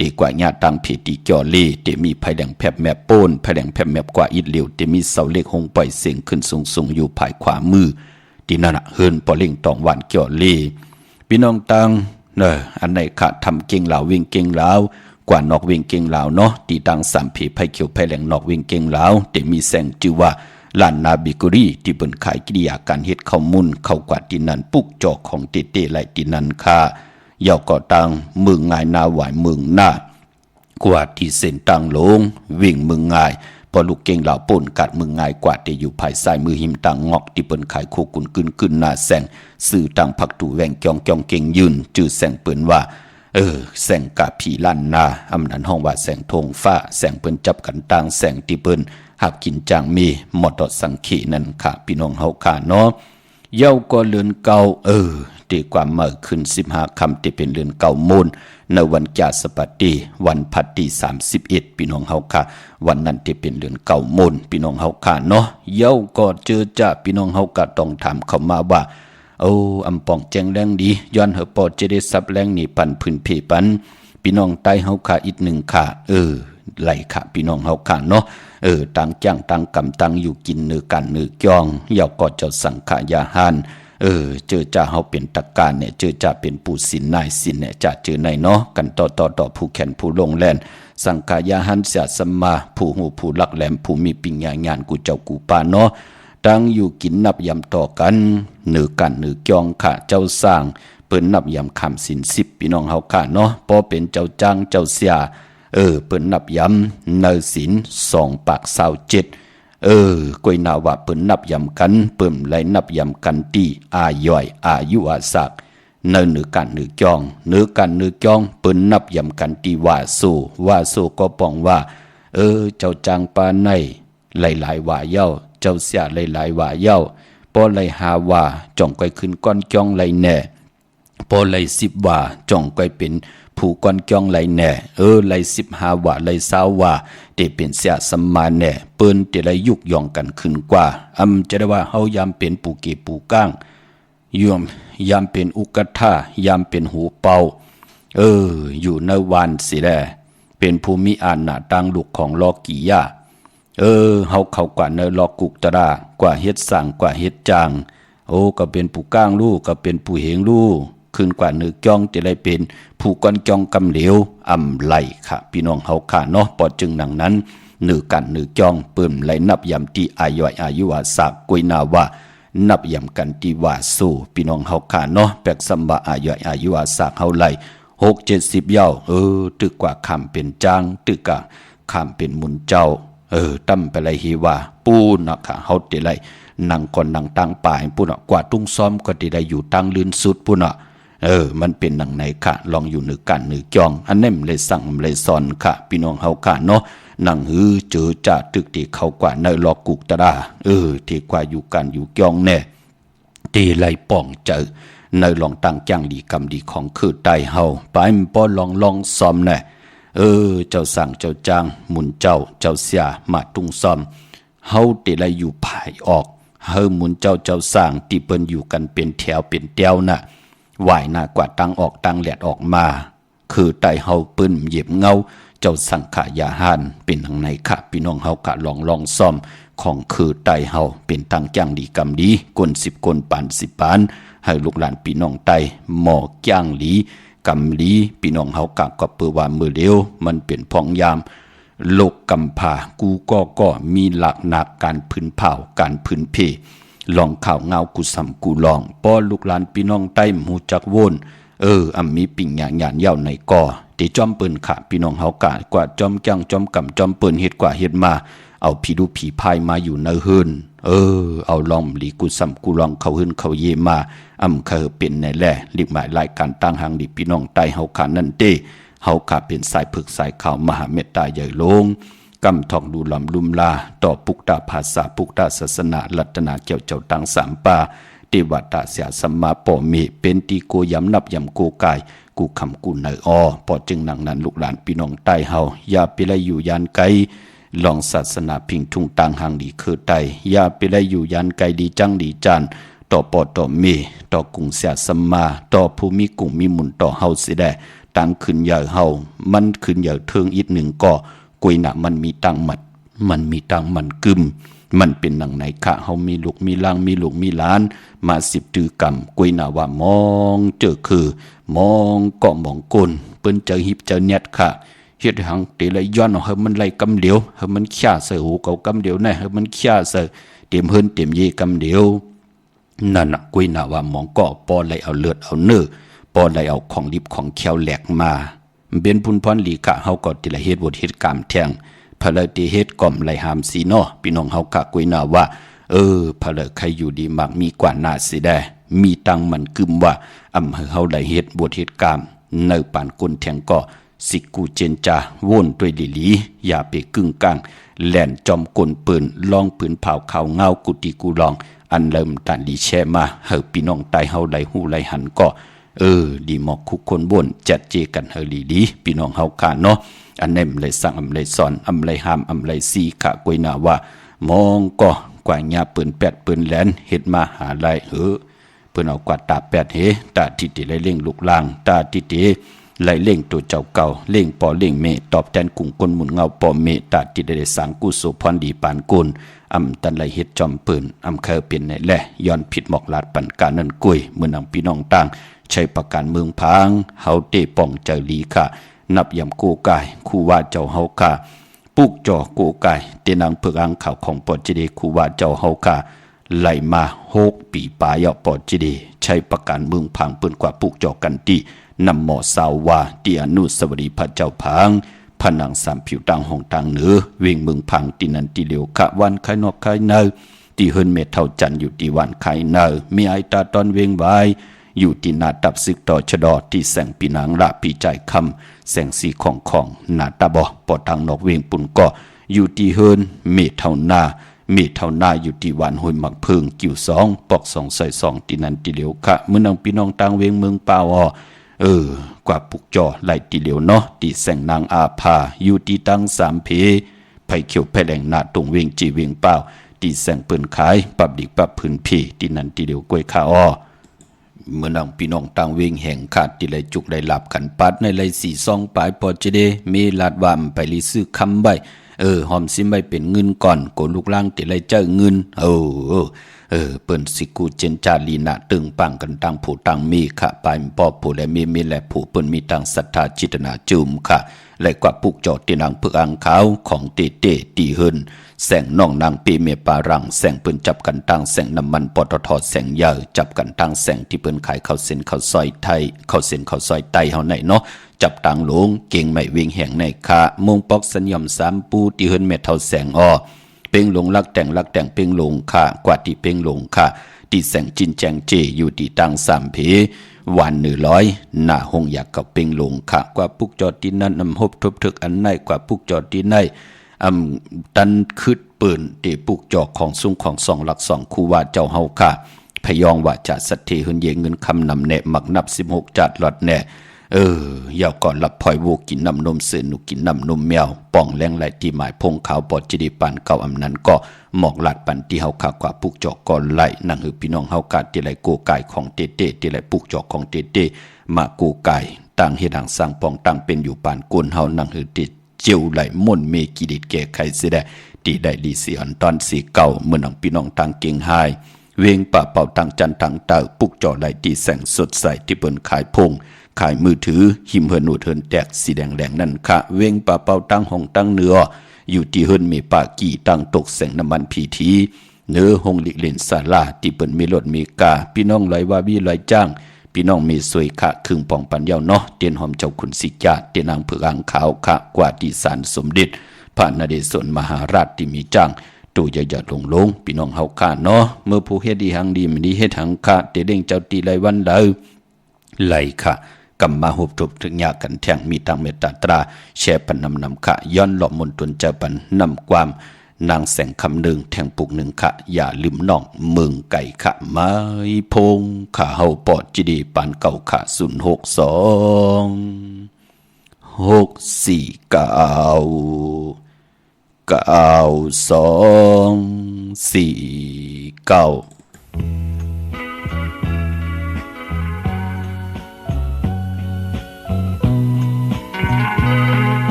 ดีกว่าญาตังผีตีเกี่ยวลีที่มีไผแดงแผบแมบโป้นไผแดงแผบแมบกว่าอิดเหลียวที่มีเสาเล็กหงปล่อยเสียงขึ้นสูงอยู่ภายขวามือที่นั่นเฮินปอเล่งตองวันเกี่ยวลีพี่น้องตังอันไหนขะทำเก่งเหล่าวิ่งเก่งเหล่ากว่านอกวิ่งเก่งเหล่าเนาะตีดังสามผีไผเขียวไผแหลงนอกวิ่งเก่งเหล่าแต่มีแสงจือว่าลานนาบิกุรีที่เปิ่นขายกิริยาการเฮ็ดข้าวมุนเข้ากว่าที่นั้นปุกจอกของเตเต้ไหลที่นั้นค่ะยาวก่อตังมึงง่ายนาหวายมึงหน้ากว่าที่เส้นตังลงวิ่งมึงง่ายพอลูกเก่งเหล่าป่นกัดมึงง่ายกว่าที่อยู่ภายซ้ายมือหิมตังงอกที่เปิ่นขายโคกุนขึ้นหน้าแสงสื่อตังผักตูแหวงจองเก่งยืนจื้อแสงเปิ่นว่าแสงกะผีลั่นนาอำนั้นห้องว่าแสงธงฟ้าแสงเปิ้นจับกันต่างแสงที่เปิ้นหับกินจางมีหมดสังขีนั่นค่ะพี่น้องเฮาค่ะเนาะเย้าก็เลือนเก่าตีความเมื่อขึ้น15 ค่ำที่เป็นเลือนเก่ามูลในวันจาสปฏิวันพัดที่31พี่น้องเฮาค่ะวันนั้นที่เป็นเลือนเก่ามูลพี่น้องเฮาค่ะเนาะเย้าก็เจอจ้าพี่น้องเฮาก็ต้องถามเข้ามาว่าอำปองแจงแรงดีย้อนเฮาปอจะได้ซับแรงนี่ปันพื้นเพปันพี่น้องใต้เฮาค่ะอีกหนึ่งค่ะไหลค่ะพี่น้องเฮาค่ะเนาะต่างจ้างต่างกำต่างอยู่กินเนื้อกันเนื้อจ้องเยาก็เจ้าสังขายาหานเจอจ่าเฮาเป็นตะการเนี่ยเจอจ่าเป็นผู้สินนายสินเนี่ยจ่าเจอในเนาะกันต่อผู้แขนผู้ลงแลนสังขายาหันเสียสัมมาผู้หูผู้ลักแหลมผู้มีปิญญาญาณกูเจ้ากูปาเนาะตั้งอยู่กินนับยำต่อกันเนื้อกันเนื้อจ้องค่ะเจ้าสร้างเปิ้นนับยำคำสิน10พี่น้องเฮาค่ะเนาะพอเป็นเจ้าจ้างเจ้าเสียเปิ้นนับยำเนื้อสิน2 ปาก27กวยนาวะเปิ้นนับยำกันเปิ้มไหลนับยำกันตีอาย่อยอายุอาศักเนื้อกันเนื้อจองเนื้อกันเนื้อจองเปิ้นนับยำกันตีว่าโซก็ปองว่าเจ้าจางปาในหลายว่าเย้าเจ้าเสียหลายว่าเย้าพอไหลหาว่าจ่องก้อยขึ้นก้อนจองไหลแน่พอไหล10ว่าจ่องก้อยเป็นผู้ก้อนจ้องไหลแน่ไหล15ว่าไหล20ว่าเตเป็นเสียสมมาแน่เปิ้นเตไหลยุกยองกันขึ้นกว่าจะได้ว่าเฮายามเป็นปูเกปูก้างยามเป็นอุกทายามเป็นหูเป่าอยู่ในวันสิแลเป็นภูมิอาณาตังลูกของลอกียาเฮาเข้ากว่าในลอกุกตรากว่าเฮ็ดสร้างกว่าเฮ็ดจางก็เป็นปูก้างลูกก็เป็นปูเหงลูกขึ้นกว่าเนื้อจ้องจะได้เป็นผู้ก้อนจ้องกำเหลวไหลค่ะพี่น้องเฮาค่ะเนาะปอจึงหนังนั้นเนื้อกันเนื้อจ้องเปิ่มไหลนับยำที่อายุวาสากกวยนาว่านับยำกันที่ว่าสู้พี่น้องเฮาค่ะเนาะแปกสัมบะอายุวาสากเฮาไหล6-70 เย้าตึกกว่าคำเป็นจางตึกกะคำเป็นมุนเจ้าตั้มไปเลยฮีว่าปูนะค่ะเฮาติไลนั่งก่อนนั่งตั้งป่ายปูนะกว่าตุ้งซ้อมก็ติได้อยู่ตั้งลื่นสุดปูนะมันเป็นหนังไหนค่ะลองอยู่นึกกันนึกจองอันนี้มันเลยสั่งมันเลยสอนค่ะพี่น้องเฮาค่ะเนาะหนังหือเจอจ่าตึกที่เขากว่าในลอกุกตะดาที่กว่าอยู่กันอยู่จองแน่ที่ไล่ป่องเจอในลองตั้งจ้างดีกรรมดีของคือไตเฮาไปมันป้อลองซ้อมแน่เจ้าสั่งเจ้าจ้างหมุนเจ้าเสียมาตุ้งซ้อมเฮาติไลอยู่ภายออกเฮาหมุนเจ้าสร้างที่เปิ้นอยู่กันเป็นแถวเป็นแถวน่ะว่ายหน้ากว่าตั้งออกตั้งแหลดออกมาคือไตเฮาปืนเหยียบเงาเจ้าสังขายาหานเป็นทางไหนค่ะพี่น้องเฮากะลองซ่อมของคือไตเฮาเป็นทางจ้างดีกรรมดีกล10 กลปาน10 ปานให้ลูกหลานพี่น้องไตหมอจ้างหลีกำลีพี่น้องเฮากะก็เปื้อว่ามือเดียวมันเป็นพองยามโลกกำพากูก็มีหลักหนักการพื้นเผาการพื้นเพลองข่าวเงากูสำกูลองป้อลูกหลานพี่น้องใต้หูจักโวนมีปิ่งหยานเย้าในก่อที่จอมปืนค่ะพี่น้องเฮากะกว่าจอมจังจอมกำจอมปืนเฮ็ดกว่าเฮ็ดมา เอาผีดูผีพายมาอยู่ในเฮือนเอาลองหลีกูซ้ำกูลองเขาหืนเขาเยมาเคยเป็นในแหล่ลิกหมายรายการตั้งหางดิพี่น้องใต้เฮาขานั่นเต้เฮาขาเป็นสายผึกสายข่าวมหาเมตตาใหญ่ลงกำทองดูลำลุมลาต่อปุกตาภาษาปุกตาศาสนารัตนาเกี่ยวเจ้าตังสามปาเทวตาเสียสัมมาปอเมเป็นตีโกยำนับยำโกกายกูคำกูเนอปอจึงนังนั้นลูกหลานพี่น้องใต้เฮาอย่าไปไล่อยู่ยานไกลลองศาสนาพิงทุ่งตังหางดีคือไตอย่าไปไล่อยู่ยานไกลดีจังดีจานต่อปอต่อเมต่อกุงเสียสัมมาต่อภูมิกุงมีมุนต่อเฮาสิได้ตังขึ้นใหญ่เฮามันขึ้นใหญ่เทิงอีกหนึ่งก็กุยหนะมันมีตังมัดมันมีตังมันกึมมันเป็นหนังไหนคะเฮามีลูกมีล่างมีลูกมีหลานมา10ตือกรรมกุยหนะว่ามองเจอคือมองก็มองกลเปิ้นเจอหิบเจอเน็ตค่ะเฮ็ดหังเตเลยย้อนเฮามันไล่กำเดียวเฮามันขี้าเสือหูเก่ากำเดียวนะเฮามันขี้าเสือเต็มเฮินเต็มเยกำเดียวนั่นน่ะกุยหนะว่ามองก็ปอไหลเอาเลือดเอาเนื้อปอไหลเอาของดิบของเคี้ยวแหลกมาเป็นพุนพรหลีกะเฮาก็ติละเฮ็ดบทเฮ็ดกรรมแทงพะเลติเฮ็ดก่อมไหลหามสีเนาะพี่น้องเฮากะกุยหนะว่าพะเลใครอยู่ดีมักมีกว่าหน้าสิได้มีตังมันกึมว่าเฮาได้เฮ็ดบทเฮ็ดกรรมในปานกุนแทงก็สิกูเจนจาวนด้วยดิลีอย่าไปกึ่งกลางแล่นจอมกลปืนลองปืนเผาข่าวเงากุติกูลองอันเริ่มตันลีแช่มาเฮาพี่น้องใต้เฮาไหลหูไหลหันก็ดีหมอกคุกคนบ่นจัดเจกันเฮาลีดีพี่น้องเฮาค่ะเนาะอันนั้นเลยสั่งเลยสอนเลยห้ามเลยซีขะกวยหน้าว่ามองก็กว่าญาปืนแปดปืนแหลนเฮ็ดมาหาไล่เพิ่นเอากว่าตาแปดเฮตาทิติไล่เล่งลูกล่างตาทิติไล่เล่งตัวเจ้าเก่าเล่งปอเล่งเมตอบแทนกุ่งคนหมุนเงาปอเมตาทิได้สังกุโสพรดีปานกุลตันไล่เฮ็ดจอมปืนเคยเป็นในแหละย้อนผิดหมอกลาดปันการนั่นกุยเมื่อนำพี่น้องต่างใช้ประการเมืองพางเฮาเตป้องเจอลีค่ะนับยำโกกายคู่ว่าเจ้าเฮาค่ะปุกจ่อโกกายเตนังเพิกอังข่าวของปอจิเดคู่ว่าเจ้าเฮาค่ะไหลมา6ปีปายปอจิเดใช้ประการเมืองพังเปิ้นกว่าปุกจ่อกันตินำหมอสาวว่าที่อนุสาวรีย์พระเจ้าพังผนังสามผิวต่างห้องต่างเหนือเวงเมืองพังตินันติเหลียวขะวันไข่นอกไข่เนอที่เฮินเมเท่าจันอยู่ที่วันไข่เนอมีไอตาตอนเวงไว้อยู่ที่นาตับซึกต่อชดอที่แสงปีนางละปีใจคำแสงสีของนาตาบอปอทางนอกเวงปุ่นก็อยู่ที่เฮินเมเท่านาอยู่ที่วันห้วยหมักเพิงกิ่ว2ปอก2ใส่2ที่นันติเหลียวขะเมื่อนางพี่น้องต่างเวงเมืองป่าวกว่าปุกจอไหลติเหลียวเนาะที่แสงนางอาภาอยู่ที่ตั้ง3เพไผเขียวไผแหลงหน้าตรงเวงจีเวงเป้าที่แสงเปิ้นขายปรับดิกปรับพื้นเพที่นันติเหลียวกล้วยขาเมื่อนางพี่น้องต่างเวงแห่งขาดที่ไหลจุกได้หลับขันปัดในไหล4 2ปลายปอจะได้มีลาดวามไปลิซื้อคำใบหอมซิมใบเป็นเงินก่อนโกลูกล่างที่ไหลเจ้าเงินเปิ้นสิกูเจนจาลีนะตึงปังกันตังผู้ตังมีค่ะปายปอผู้และมีและผู้เปิ้นมีตังศรัทธาจิตนาจุมค่ะและกว่าปุกจอดที่นางเพึกอังขาวของเตตีเฮินแสงน้องนางปีเมปารังแสงเปิ้นจับกันตั้งแสงน้ำมันปตทแสงยาวจับกันตั้งแสงที่เปิ้นขายข้าวเส้นข้าวซอยไทยข้าวเส้นข้าวซอยไตเฮาไหนเนาะจับตังหลงเก่งไม่วิ่งแห่งในค่ะมงปอกสัญญอม3ปูที่เฮินเมเท่าแสงเป่งหลงลักแต่งเป่งหลงค่ะกว่าที่เป่งหลงค่ะที่แสงจินแจงเจอยู่ที่ตั้ง3เพวัน100หน้าหงอยากกับเป่งหลงค่ะกว่าปุกจอดที่นั้นหบทบทึกอันไหนกว่าปุกจอดที่ไหนตันคืดปืนที่ปุกจอกของซุ้งของ2หลัก2คู่ว่าเจ้าเฮาค่ะพยองว่าจะสัตถิหืนเยเงินคำนำแน่หมักนับ16จัดหลอดแน่ยาวก่อนรับพลอยวูกินน้ำนมเสือหนูกินน้ำนมแมวป่องแรงไหลที่หมายพงขาวปอดจิดีปันเก่าอำนั้นก็หมอกหลัดปันที่เฮาขากว่าปุกจอกก่อนไหลนั่งหือพี่น้องเฮากาดที่ไหลโกไก่ของเตที่ไหลปุกจอกของเตมาโกไก่ต่างเฮ็ดหางสร้างป่องตั้งเป็นอยู่ปานกุนเฮานั่งหือติเจียวไหลม่นเมกิดิดแก่ไขเสียได้ที่ได้ดีเสียนตอนสีเก่าเมื่อน้องพี่น้องต่างเก่งหายเวงป่าเป่าต่างจันทางเต่าปุกจอไหลที่แสงสดใสที่เปิ้นขายพงขายมือถือหิมเฮินหนูเฮินแตกสีแดงนั่นค่ะเวงป่าเป่าตั้งห้องตั้งเนื้ออยู่ที่เฮินมีป่ากี่ตั้งตกแสงน้ำมันพีทีเนื้อห้องลิเลนศาลาที่เปิ้นมีรถมีกาพี่น้องไหลว่าบี้ไหลจ้างพี่น้องมีสวยขะครึ่งป่องปันยาวเนาะเตียนหอมเจ้าขุนสิจาเตียนนางเผือกอ่างขาวขะกว่าที่ศาลสมเด็จพ ระนเรศวรมหาราชที่มีจ้างตู่อย่าลงพี่น้องเฮาข้าเนาะเมื่อผู้เฮ็ดดีหังดีมันดีเฮ็ดหังข้าเตเด้งเจ้าตีไลวันเดาไหลค่ะกำมาหุบทุบถึงยากันแทงมีทางเมตตาตราแช่ปันนำค่ะย้อนหลอกมนตนเจ้าปันนำความนางแสงคำหนึ่งแทงปุกหนึ่งค่ะอย่าลืมน้องมึงไก่ค่ะไม้พงข่าเฮาปอดจีดีปานเก่าค่ะ06249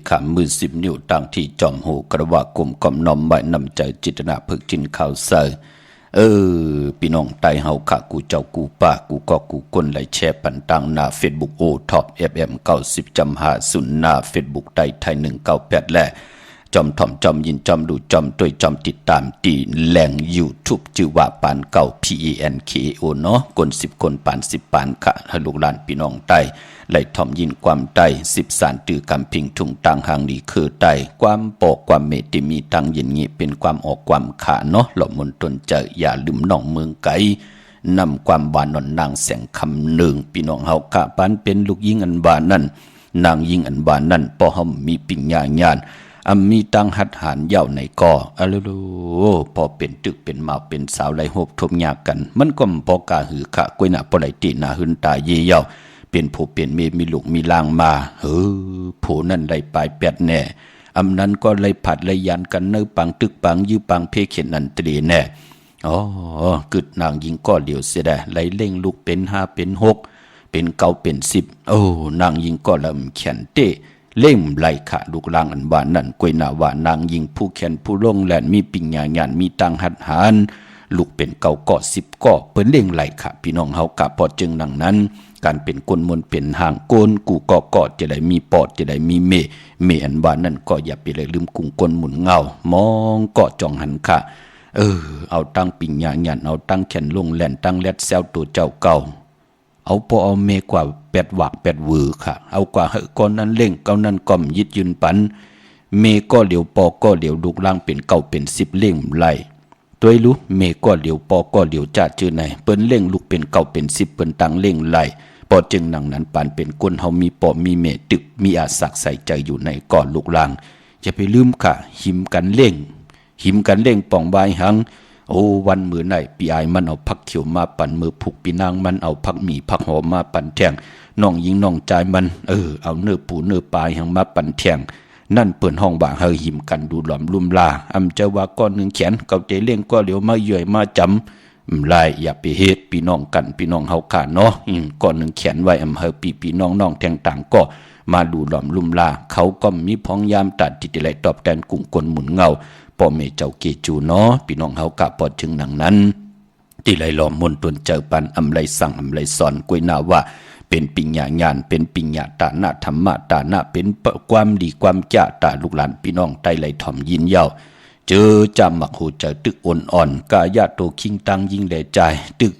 ขามือ10 นิ้วตั้งที่จอมหูกระว่ากลมกล่อมน้อมไว้นำใจจิตนาพึกจินข่าวเสยพี่น้องไตเฮาค่ะกูเจ้ากูป้ากูก็กูคนไหลแชร์ปันตังหน้า Facebook โอท็อป FM 90.50หน้า Facebook ไตไทย198และจอมถ่อมจอมยินจอมดูจอมด้วยจอมติดตามตีแหล่ง YouTube ชื่อว่าปานเก่า PENKO เนาะคน10คนปาน10ปานค่ะให้ลูกหลานพี่น้องไตไหลถ่อมยินความไต10สารตือกำพิงทุ่งต่างหางนี้คือไตความปอกความเมติมีตังยินงี้เป็นความออกความขาเนาะหล่อมนตนเจออย่าลืมน้องเมืองไกนำความบานนอนนางแสงคำหนึ่งพี่น้องเฮากะปานเป็นลูกยิงอันบานนั่นนางยิงอันบานนั่นพอเฮามีปิ่งญาญาณมีตังหัดหานเย่าในก่อพอเป็นตึกเป็นมาเป็นสาวไหลหบทบยากกันมันก็พอกาหือขะกวยหน้าปไหลตีหน้าหึนตาเยี่ยวเป็นผู้เปลี่ยนเมมีลูกมีลางมาผู้นั่นไหลปลายแปดแน่นั้นก็ไหลผัดไหลยันกันเนื้อปังตึกปังยื้อปังเพเข็นนันตรีแน่กึดนางยิงก็เหลียวเสียได้ไหลเล่งลูกเป็น5เป็น6เป็น9เป็น10นางยิงก็ลำเขียนเตะเล่มไหลขะลูกลางอันบานนั่นกวยหน้าว่านางยิงผู้แขนผู้ลงแหลนมีปิ่งญาญาณมีตังหัดหานลูกเป็น9ก่อ10ก่อเปิ้นเล่งไหลขะพี่น้องเฮากะพอจึงดังนั้นการเป็นคนมนเป็นห่างโกนกูก็จะได้มีปอดจะได้มีเมอันบานนั่นก็อย่าไปเลยลืมกุงกลหมุนเงามองเกาะจ่องหันค่ะเอาตั้งปิ่งญาญาณเอาตั้งแขนลงแหลนตั้งแลดแซวตัวเจ้าเก่าเอาพอเอาเมกว่า8 หวัก8 วือค่ะเอากว่าก้อนนั้นเล่งเก้านั้นก่อมยิดยืนปันเมก็เหลียวปอก็เหลียวลูกล่างเป็น9เป็น10เล่งไหลตัวรู้เมก็เหลียวปอก็เหลียวจ่าจื้อไหนเปิ้นเล่งลูกเป็น9เป็น10เปิ้นตังเล่งไหลพอจึงนังนั้นปานเป็นคนเฮามีปอมีเมตึกมีอาศักใส่ใจอยู่ในก่อนลูกล่างอย่าไปลืมค่ะหิมกันเล่งป่องบายหังวันมื้อไหนปีอายมันเอาผักเขียวมาปั่นมือผูกปีนางมันเอาผักหมี่ผักหอมมาปั่นแทงน้องยิงน้องใจมันเอาเนื้อปูเนื้อปลาหังมาปั่นแทงนั่นเปิ่นห้องบ่าเฮาหิมกันดูหลอมลุ่มลาเจ้าว่าก้อน1แขนเกาใจเล่งก็เหลียวมาเยื่อยมาจำลายอย่าไปเฮ็ดพี่น้องกันพี่น้องเฮาขาเนาะก้อน1แขนไว้เฮาพี่น้องแทงต่างก็มาดูหลอมลุ่มลาเขาก็มีพ้องยามตัดติดไหลตอบแทนกุ้งกลหมุนเงาพ่อแม่เจ้าเกจูเนาะพี่น้องเฮากะพอถึงหนังนั้นที่ไหลหลอมมนตนเจอปันไหลสั่งไหลสอนกวยหน้าว่าเป็นปิญญาญาณเป็นปิญญาตานะธรรมะตานะเป็นความดีความจ้าตาลูกหลานพี่น้องไตไหลถ่อมยินเย้าเจอจำมักหูเจอตึกอ่อนกายาโตคิงตังยิงแหลใจตึก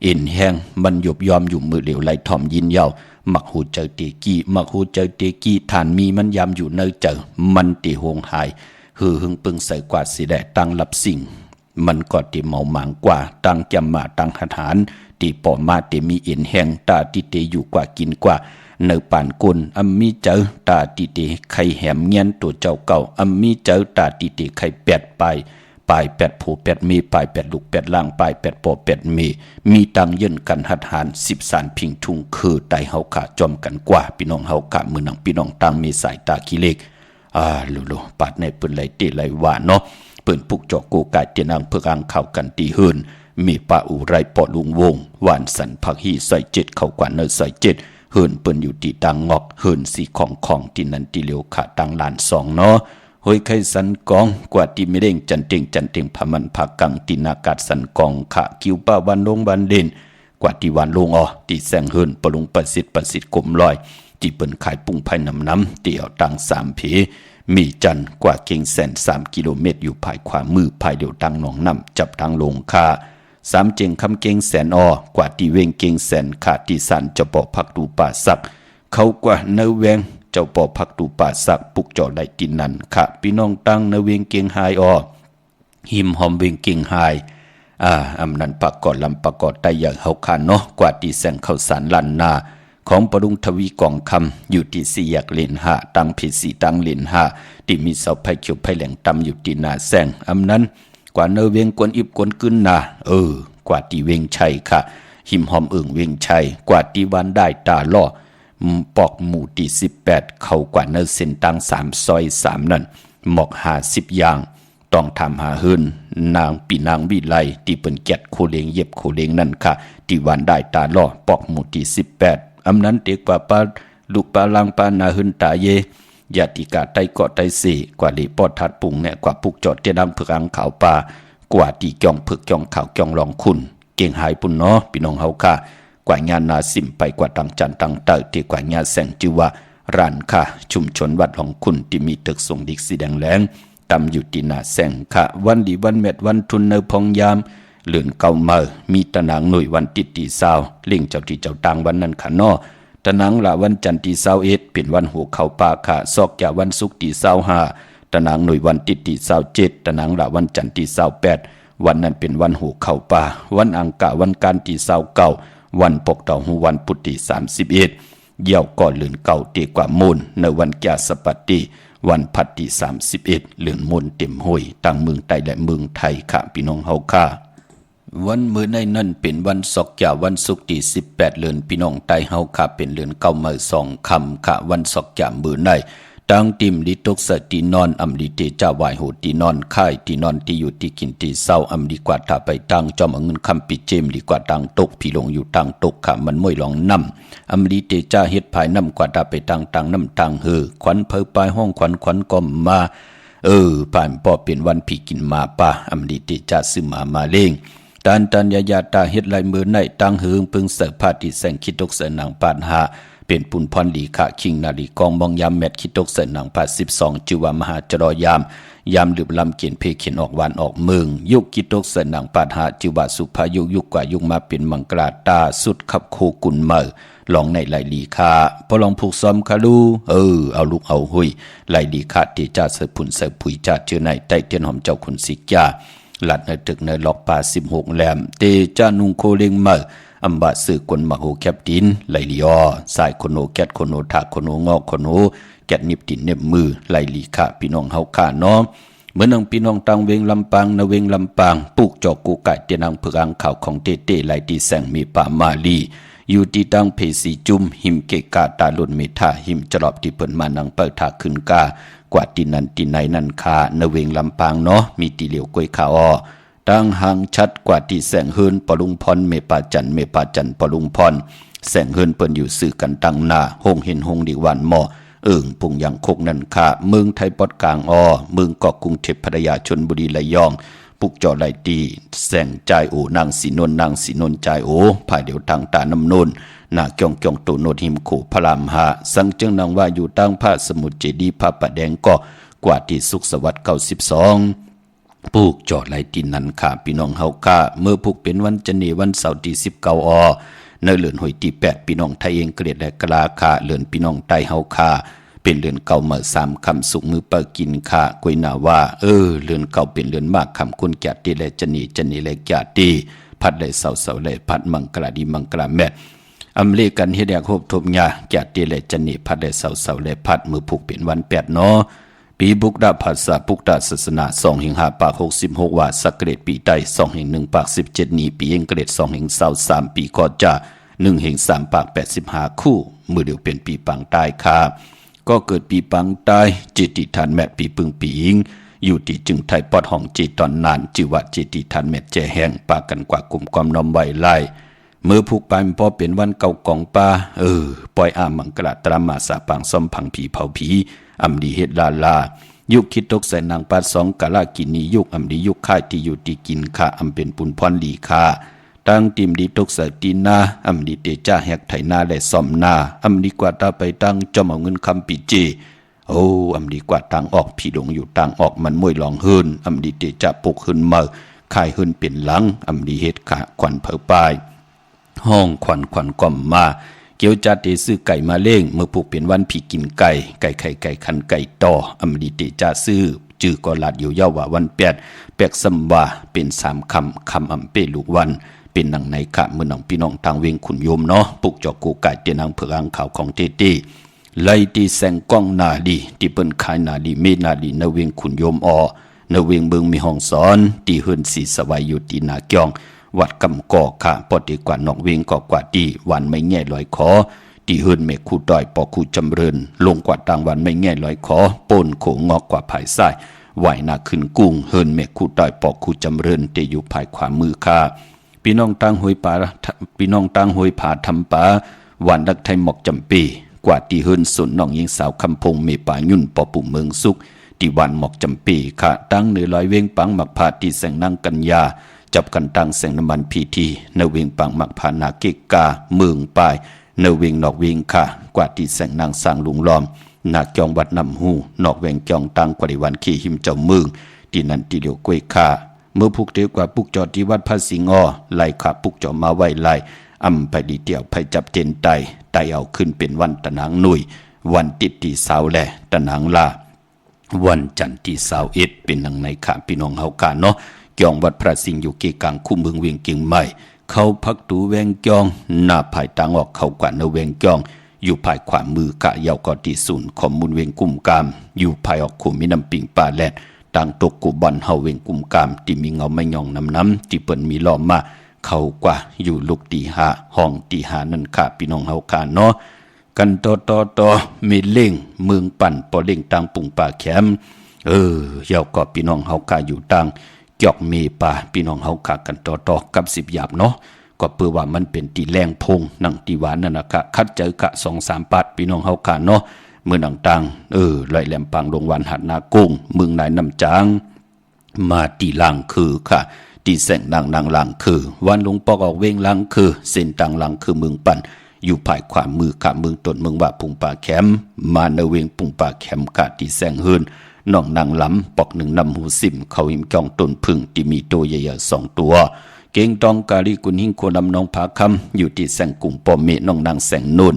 เอ็นแห้งมันหยบยอมอยู่มือเหลียวไหลถ่อมยินเย้ามักหูเจอเตกี้ฐานมีมันยามอยู่เนเจอมันติโหงหายหึงปึงใส่กว่าสีแดตั้งรับสิ่งมันก็ติเมาหมางกว่าตั้งจำมาตั้งหัดหานตีปอมาติมีเอ็นแห้งตาติเตอยู่กว่ากินกว่าเนื้อป่านกุนมีเจอตาติเตไข่แหมเงี้ยนตัวเจ้าเก่ามีเจอตาติเตไข่8 ปลาย8 ผู้8 มีปลาย8 ลูก8 ล่างปลาย8 ปอ8 มีตังเยินกันหัดหาน10 สารพิงทุงคือไตเฮาขาจอมกันกว่าพี่น้องเฮาขามือหนังพี่น้องตังมีสายตาขี้เล็กลูปาดในปืนไหลเตไหลว่าเนาะปืนปุกจอกโกกายเตียนางเพื่ออังเข้ากันตีหืนมีป้าอุไรปอลุงวงหวานสันผักฮีใส่7เข้ากว่าเนอใส่7หืนปืนอยู่ตีตังงอกหืนสีของที่นันตีเหลียวขาตังลาน2เนาะหอยไข่สันกองกว่าที่ไม่เด้งจันเต็งพมันผักกังตีนากาศสันกองขาคิวป้าวันลงบันเด่นกว่าที่วันลงตีแสงหืนปลุงประสิทธิ์กลมลอยที่เปิ้นขายปุ้งไผ่น้ำเตี่ยวตัง3 ผีมีจันกว่าเก่งแสน3 กิโลเมตรอยู่ภายขวามือภายเดียวตังหนองน้ำจับทางลงคา3 เจงคำเก่งแสนกว่าที่เวงเก่งแสนขาที่สันเจ้าปอพักดูป่าสักเขากว่าเนเวงเจ้าปอพักดูป่าสักปุกจอได้ตินนันค่ะพี่น้องตังเนเวงเก่งไฮหิมหอมเวงเก่งไฮนั้นปากกอดลำปากกอดไตอย่างเฮาคานเนาะกว่าที่แสงเข้าสารลันนาของปรุงทวีกองคำอยู่ที่4 แยกเลน5ตั้งเพศีตั้งเลน5ที่มีเสาไผ่เขียวไผ่แหลงตำอยู่ที่นาแซงนั้นกว่าเนเวงกวนอิบกวนกึนนากว่าที่เวงชัยค่ะหิมหอมเวงชัยกว่าที่วันได้ตาล่อปอกหมู่ที่18เขากว่าเนเส้นตั้ง3 ซอย 3นั่นหมอก50 อย่างต้องทำหาหืนนางปีนางวิไลที่เปิ้นแกดโคเลงเย็บโคเลงนั่นค่ะที่วันได้ตาล่อปอกหมู่ที่18นั้นเด็กว่าปาลูกปาลังปานาหืนตาเย ยาติกาไตเกาะไตเสกว่าลีปอดทัดปุงเนี่ยกว่าปุกจอดเตี้ยดังเผือกอังขาวป่ากว่าตีจ้องเผือกจ้องขาวจ้องรองคุณเก่งหายปุ่นเนาะพี่น้องเฮาค่ะกว่างานนาสิมไปกว่าตังจันตังเตอที่กว่างานแสงจือว่าร้านค่ะชุมชนวัดของคุณที่มีตึกส่งดิกสีแดงแหลงตำอยู่ที่หน้าแสงค่ะวันดีวันเม็ดวันทุนเนพองยามเหลือนเก่าเมอมีตะนางหน่วยวันติดตีสาวเล่งเจ้าที่เจ้าตังวันนั้นค่ะเนาะตะนางละวันจันทร์ที่21เป็นวันหัวเขาป่าค่ะซอกยาวันศุกร์ที่25ตะนางหน่วยวันติดที่27ตะนางละวันจันทร์ที่28วันนั้นเป็นวันหัวเขาป่าวันอังคารวันการที่29วันปกเต่าหูวันพุธที่31เยี่ยวก่อนเหลือนเก่าตีกว่ามูลในวันแก่สปัตติวันพัดที่31เหลือนมูลเต็มห้วยตั้งเมืองไทยและเมืองไทยค่ะพี่น้องเฮาค่ะวันมื้อในนั้นเป็นวันศกยาวันศุกร์ที่18เดือนพี่น้องไต้เฮาค่ะเป็นเดือนเก้ามื้อ2ค่ำค่ะวันศกยามื้อในตังติมลิตกสตินอนอำลิเตจาวายโหตีนอนค่ายที่นอนที่อยู่ที่กินที่เศร้าอำดีกว่าถ้าไปตังจอมเงินคำปิเจมดีกว่าตังตกพี่ลงอยู่ตังตกค่ะมันม่วยลองนำอำลิเตจาเฮ็ดภายนำกว่าถ้าไปตังตังนำตังเฮอขวัญเผอปลายห้องขวัญก็มาผ่านป่อเป็นวันพี่กินมาป่าอำลิเตจาซื้อมาเล่งตันยายาตาเฮ็ดลายมือในตังเฮืองพึงเสพาติแสงคิดตกเสนางปานหาเป็นปุนพรลีขะคิงนาลีกองมองยามแมทคิดตกเสนางปา12จือว่ามหาจรยามลืบลำเขียนเพเขียนออกวานออกเมืองยุคคิดตกเสนางปานหาจือว่าสุภายุกกว่ายุคมาเป็นมังกราตาสุดขับโคกุนเมอลองในไหลลีคาพอลองผูกซ้อมคาลูเอาลูกเอาหุยไหลลีคาเตจ่าเสผุนเสผุยจ่าเจอในใต้เตียนหอมเจ้าคุณสิกยาหลัดในตึกในล็อกป่า16แหลมเตจานุงโคเลงเมออัมบาสือคนมโหแคบดินไหลลีอสายคนโนแกดคนโนถากคนโนงอกคนโนแกดนิบดินเน็บมือไหลลีค่ะพี่น้องเฮาค่ะเนาะเหมือนนังพี่น้องตังเวงลำปางนาเวงลำปางปลูกจอกกูไก่เตียนังเผือกอังข่าวของเต้ไหลดีแสงมีป่ามาลีอยู่ที่ตังเพสีจุมหิมเกกาตาลุนเมธาหิมจรอบที่เปิ้นมานังเปิดถาขึ้นกากว่าที่นั่นที่ไหนนั่นค่ะนาเวงลำปางเนาะมีตีเหลียวกล้วยขาวดังหางชัดกว่าที่แสงเฮินปลุงพรเมปาจันปลุงพรแสงเฮินเปิ้นอยู่สื่อกันตั้งหน้าหงเห็นหงดีวันหมอพุงอย่างโคกนั่นค่ะเมืองไทยปอดกลางเมืองเกาะกรุงเทพพัทยาชลบุรีระยองปุกจอไหลตีแสงใจโอนางสีนนใจโอภายเดียวทางตาน้ำนนนาเกียงตูโนดหิมโขพระรามหาสังจึงนางว่าอยู่ตั้งพระสมุทรเจดีย์พระประแดงก็กว่าที่สุขสวัสดิ์92ปลูกจอดไหลตินนั้นค่ะพี่น้องเฮาค่ะเมื่อผูกเป็นวันจันทร์วันเสาร์ที่19ในเดือนหอยที่8พี่น้องไทยเองเกลียดและกลาค่ะเดือนพี่น้องไทยเฮาค่ะเป็นเดือนเก่าเมื่อ3คำสุกมือเปิดกินค่ะกวยนาว่าเดือนเก่าเป็นเดือนมากคำคุณแก่ตีและจันนีและแก่ตีพัดเลยเสาเลยพัดมังกลาดีมังกลาแม่อำเลกันเฮ็ดแดกโหบทบหญ้าแก่ตีและจันนีพัดเลยเสาเลยพัดมือผูกเป็นวัน8เนาะปีบุกดาภาษาปุกดาศาสนา2 5 ปาก66ว่าสักเกรดปีใต้2 1 ปาก17นี้ปีเองเกรด2 23ปีก็จะ1 3 ปาก85คู่มือเดียวเป็นปีปังตายค่ะก็เกิดปีปังตายจิติฐานแมทปีปึงปีอิงอยู่ที่จึงไทยปอดห้องจิตตอนนานจิวัดจิติฐานแมทแจแห้งปากกันกว่ากลุ่มความน้อมไว้ไล่เมื่อผูกไปพอเป็นวันเก่ากองป่าปล่อยอามังกระตรามาสาปังซ่อมพังผีเผาผีอำดีเฮ็ดลายุคคิดตกใส่นางปา2กะลากินียุคอำดียุคค่ายที่อยู่ที่กินค่ะอำเป็นปุนพรลีค่ะตั้งติมดีตกใส่ตีนาอำดีเตจ้าแหกไถนาและซ่อมนาอำดีกว่าตาไปตั้งจอมเอาเงินคำปิเจอำดีกว่าทางออกพี่หลงอยู่ทางออกมันมวยลองเฮินอำดีเตจ้าปลุกขึ้นมาค่ายเฮินเป็นหลังอำดีเฮ็ดค่ะขวัญเผอปายห้องขวัญก่อมมาเกี่ยวจัดได้ซื้อไก่มาเล่งเมื่อผูกเป็นวันผีกินไก่ไข่คันไก่ต่ออำดีเตจ่าซื้อจื้อก็ลาดอยู่ยาวว่าวัน8แปกซัมว่าเป็น3คำอำเปลูกวันเป็นหนังในค่ะเมื่อน้องพี่น้องทางเวงขุนโยมเนาะปลูกจอกกูไก่เตียนางเผือกอังขาวของเต้ไล่ตีแสงกล้องนาดีที่เปิ้นขายนาดีเมนาดีนเวงขุนโยมนเวงเบิงมีห้องสอนที่เฮือนสีสวายอยู่ที่นาเกียงวัดกำก่อค่ะปอดีกว่านอกเวงก็กว่าดีวันไม่แง่ลอยคอที่เฮินเมฆคูดอยปอคูจำเริญลงกว่าต่างวันไม่แง่ลอยคอปนโขงอกกว่าภายซ้ายไหวหน้าขึ้นกุ้งเฮินเมฆคูดอยปอคูจำเริญที่อยู่ภายขวามือค่ะพี่น้องตั้งห้วยผาทำป่าวันดักไทยหมอกจำปี กว่าที่เฮิรนสุนน้องยิงสาวคำพงเมป่ายุ่นปอปุ่มเมืองสุขที่วันหมอกจำปีค่ะตั้งเหนือลอยเวงปังหมักพาที่แสงนางกัญญาจับกันตั้งแสงน้ำมันพีทีในเวงปังหมักพานาเกกาเมืองปลายในเวงนอกเวงค่ะกว่าที่แสงนางสร้างลุงล้อมนาจองวัดนำหูนอกเวงจองตั้งกว่าในวันขี่หิมเจ้าเมืองที่นั่นที่เดียวกวยค่ะเมื่อพุกเดียวกว่าปุกจอที่วัดพระสิงห์ไล่ขาปุกจอมาไว้ไล่อำไปดีเดียวไปจับเจนไตเอาขึ้นเป็นวันตะนางหนุ่ยวันติดที่เสาแหล่ตะนางลาวันจันทร์ที่21เป็นนังในขาพี่น้องเฮากาเนาะจองวัดพระสิงห์อยู่เกกลางคู่เมืองเวียงเกียงใหม่เขาพักตูแวงจองหน้าภายต่างออกเขากว่าเนเวงจองอยู่ภายขวามือกะเยาวกอที่ศูนย์ข้อมูลเวงกุ่มกามอยู่ภายออกขุมมีน้ำปิงป่าแลดต่างตกกุบันเฮาเวงกุ่มกามที่มีเงาไม่ยองน้ำที่เปิ้นมีล้อมมาเขากว่าอยู่ลูกตีหาห้องตีหานั่นค่ะพี่น้องเฮากาเนาะกันต่อมีเล่งเมืองปั่นปอเล่งต่างปุ่งป่าแคมเยาวก็พี่น้องเฮากาอยู่ต่างจอกเมป่าพี่น้องเฮากากันต่อกับ10หยาบเนาะก็เพื่อว่ามันเป็นตีแรงพงหนังตีหวานนั่นนะคะคัดเจอกะ2-3ปัดพี่น้องเฮากาเนาะเมืองต่างลอยแหลมปังลงวันหัดนากุ้งเมืองนายน้ำจางมาตีล่างคือค่ะตีแสงนางล่างคือวันลงปอกออกเวงล่างคือเส้นต่างล่างคือเมืองปั่นอยู่ภายขวามือค่ะเมืองต้นเมืองว่าปุงป่าแคมมาเนเวงปุงป่าแคมกะตีแสงเฮินน้องนางล้ำปอก1นำหูสิมเขาหิมจองต้นพึ่งที่มีตัวใหญ่ๆ2ตัวเก่งตองกาลีกุนหิงโคนำน้องผาคำอยู่ที่แสงกุ่งปอมเมน้องนางแสงนุ่น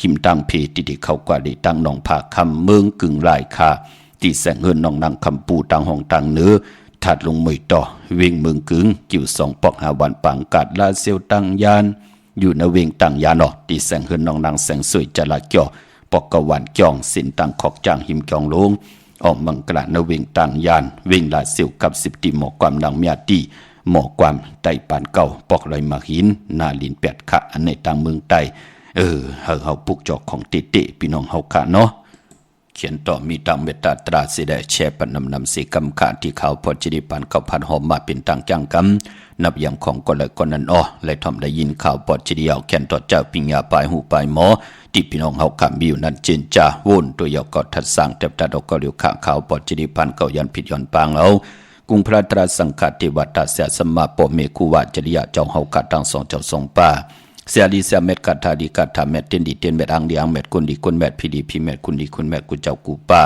หิมตังเพที่เขากว่าได้ตั้งน้องผาคำเมืองกึ่งลายคาที่แสงเฮินน้องนางคำปูตังห้องตังเนื้อถัดลงมือต่อเวงเมืองกึ่งกิ่ว2ปอกหาวันปังกาดลาเซียวตังยานอยู่ในเวงตังยานที่แสงเฮินน้องนางแสงสวยจลาเกี่ยวปอกกะวันจองสินตังขอกจางหิมจองลงออกมังกระนเวงต่างยานเวงลาเซียวกับ10ตีหมอกความดังเมียตีหมอกความไตปานเก่าปอกลอยมาหินนาลิน8คะอันในต่างเมืองไตเฮาปุกจอกของเตพี่น้องเฮาค่ะเนาะเขียนต่อมีตังเมตตาตราสิได้แชร์ปันนำสีกำขาที่เขาพอจิริปันเขาพันหอมมาเป็นต่างจังกำนับอย่างของก็เลยก็นั้นเลยทำได้ยินข่าวปอดจิริเอาแขนต่อเจ้าปิญญาปลายหูปลายหมอที่พี่น้องเฮาขามีอยู่นั้นเจนจ่าวนตัวยอกอดทัดสร้างเต็บตาดอกก็เรียวข่าข่าวปอดจิริปันเก่ายันผิดย้อนปางเอากุงพระตราสังฆเทวตาเสียสมมาปเมคุวาจริยะเจ้าเฮากัดทั้ง2เจ้า2ป่าเสียดีเสียเม็ดกัดทาดีกัดทาเม็ดเต้นดีเต้นเม็ดอังดีอังเม็ดกุนดีกุนเม็ดพีดีพีเม็ดกุนดีกุนเม็ดกุเจ้ากูป่า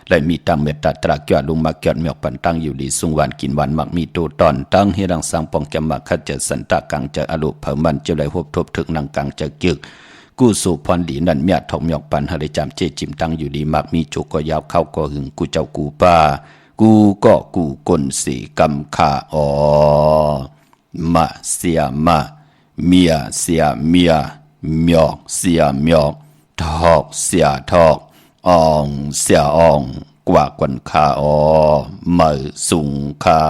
และมีตังเม็ดตาตราเกี่ยลุงมาเกี่ยเมียกปันตั้งอยู่ดีสุงวันกินวันมักมีตัวตอนตั้งให้รังสังปองแกมักขัดเจสันตะกังเจออรุเผมันเจริญหบทบถึกนางกังเจจึกกู้สู่พรดีนั่นเมียทองเมียกปันหริจามเจจิมตั้งอยู่ดีมักมีจุกก็ยาวเข้าก็หึงกูเจ้ากูป่ากูก็กูกลสีกำขามาเสียมาเมียเสียเมียเมียกเสียเมียกทอกเสียทอกอ่องเสียอ่องกว่ากวนขามือสูงขา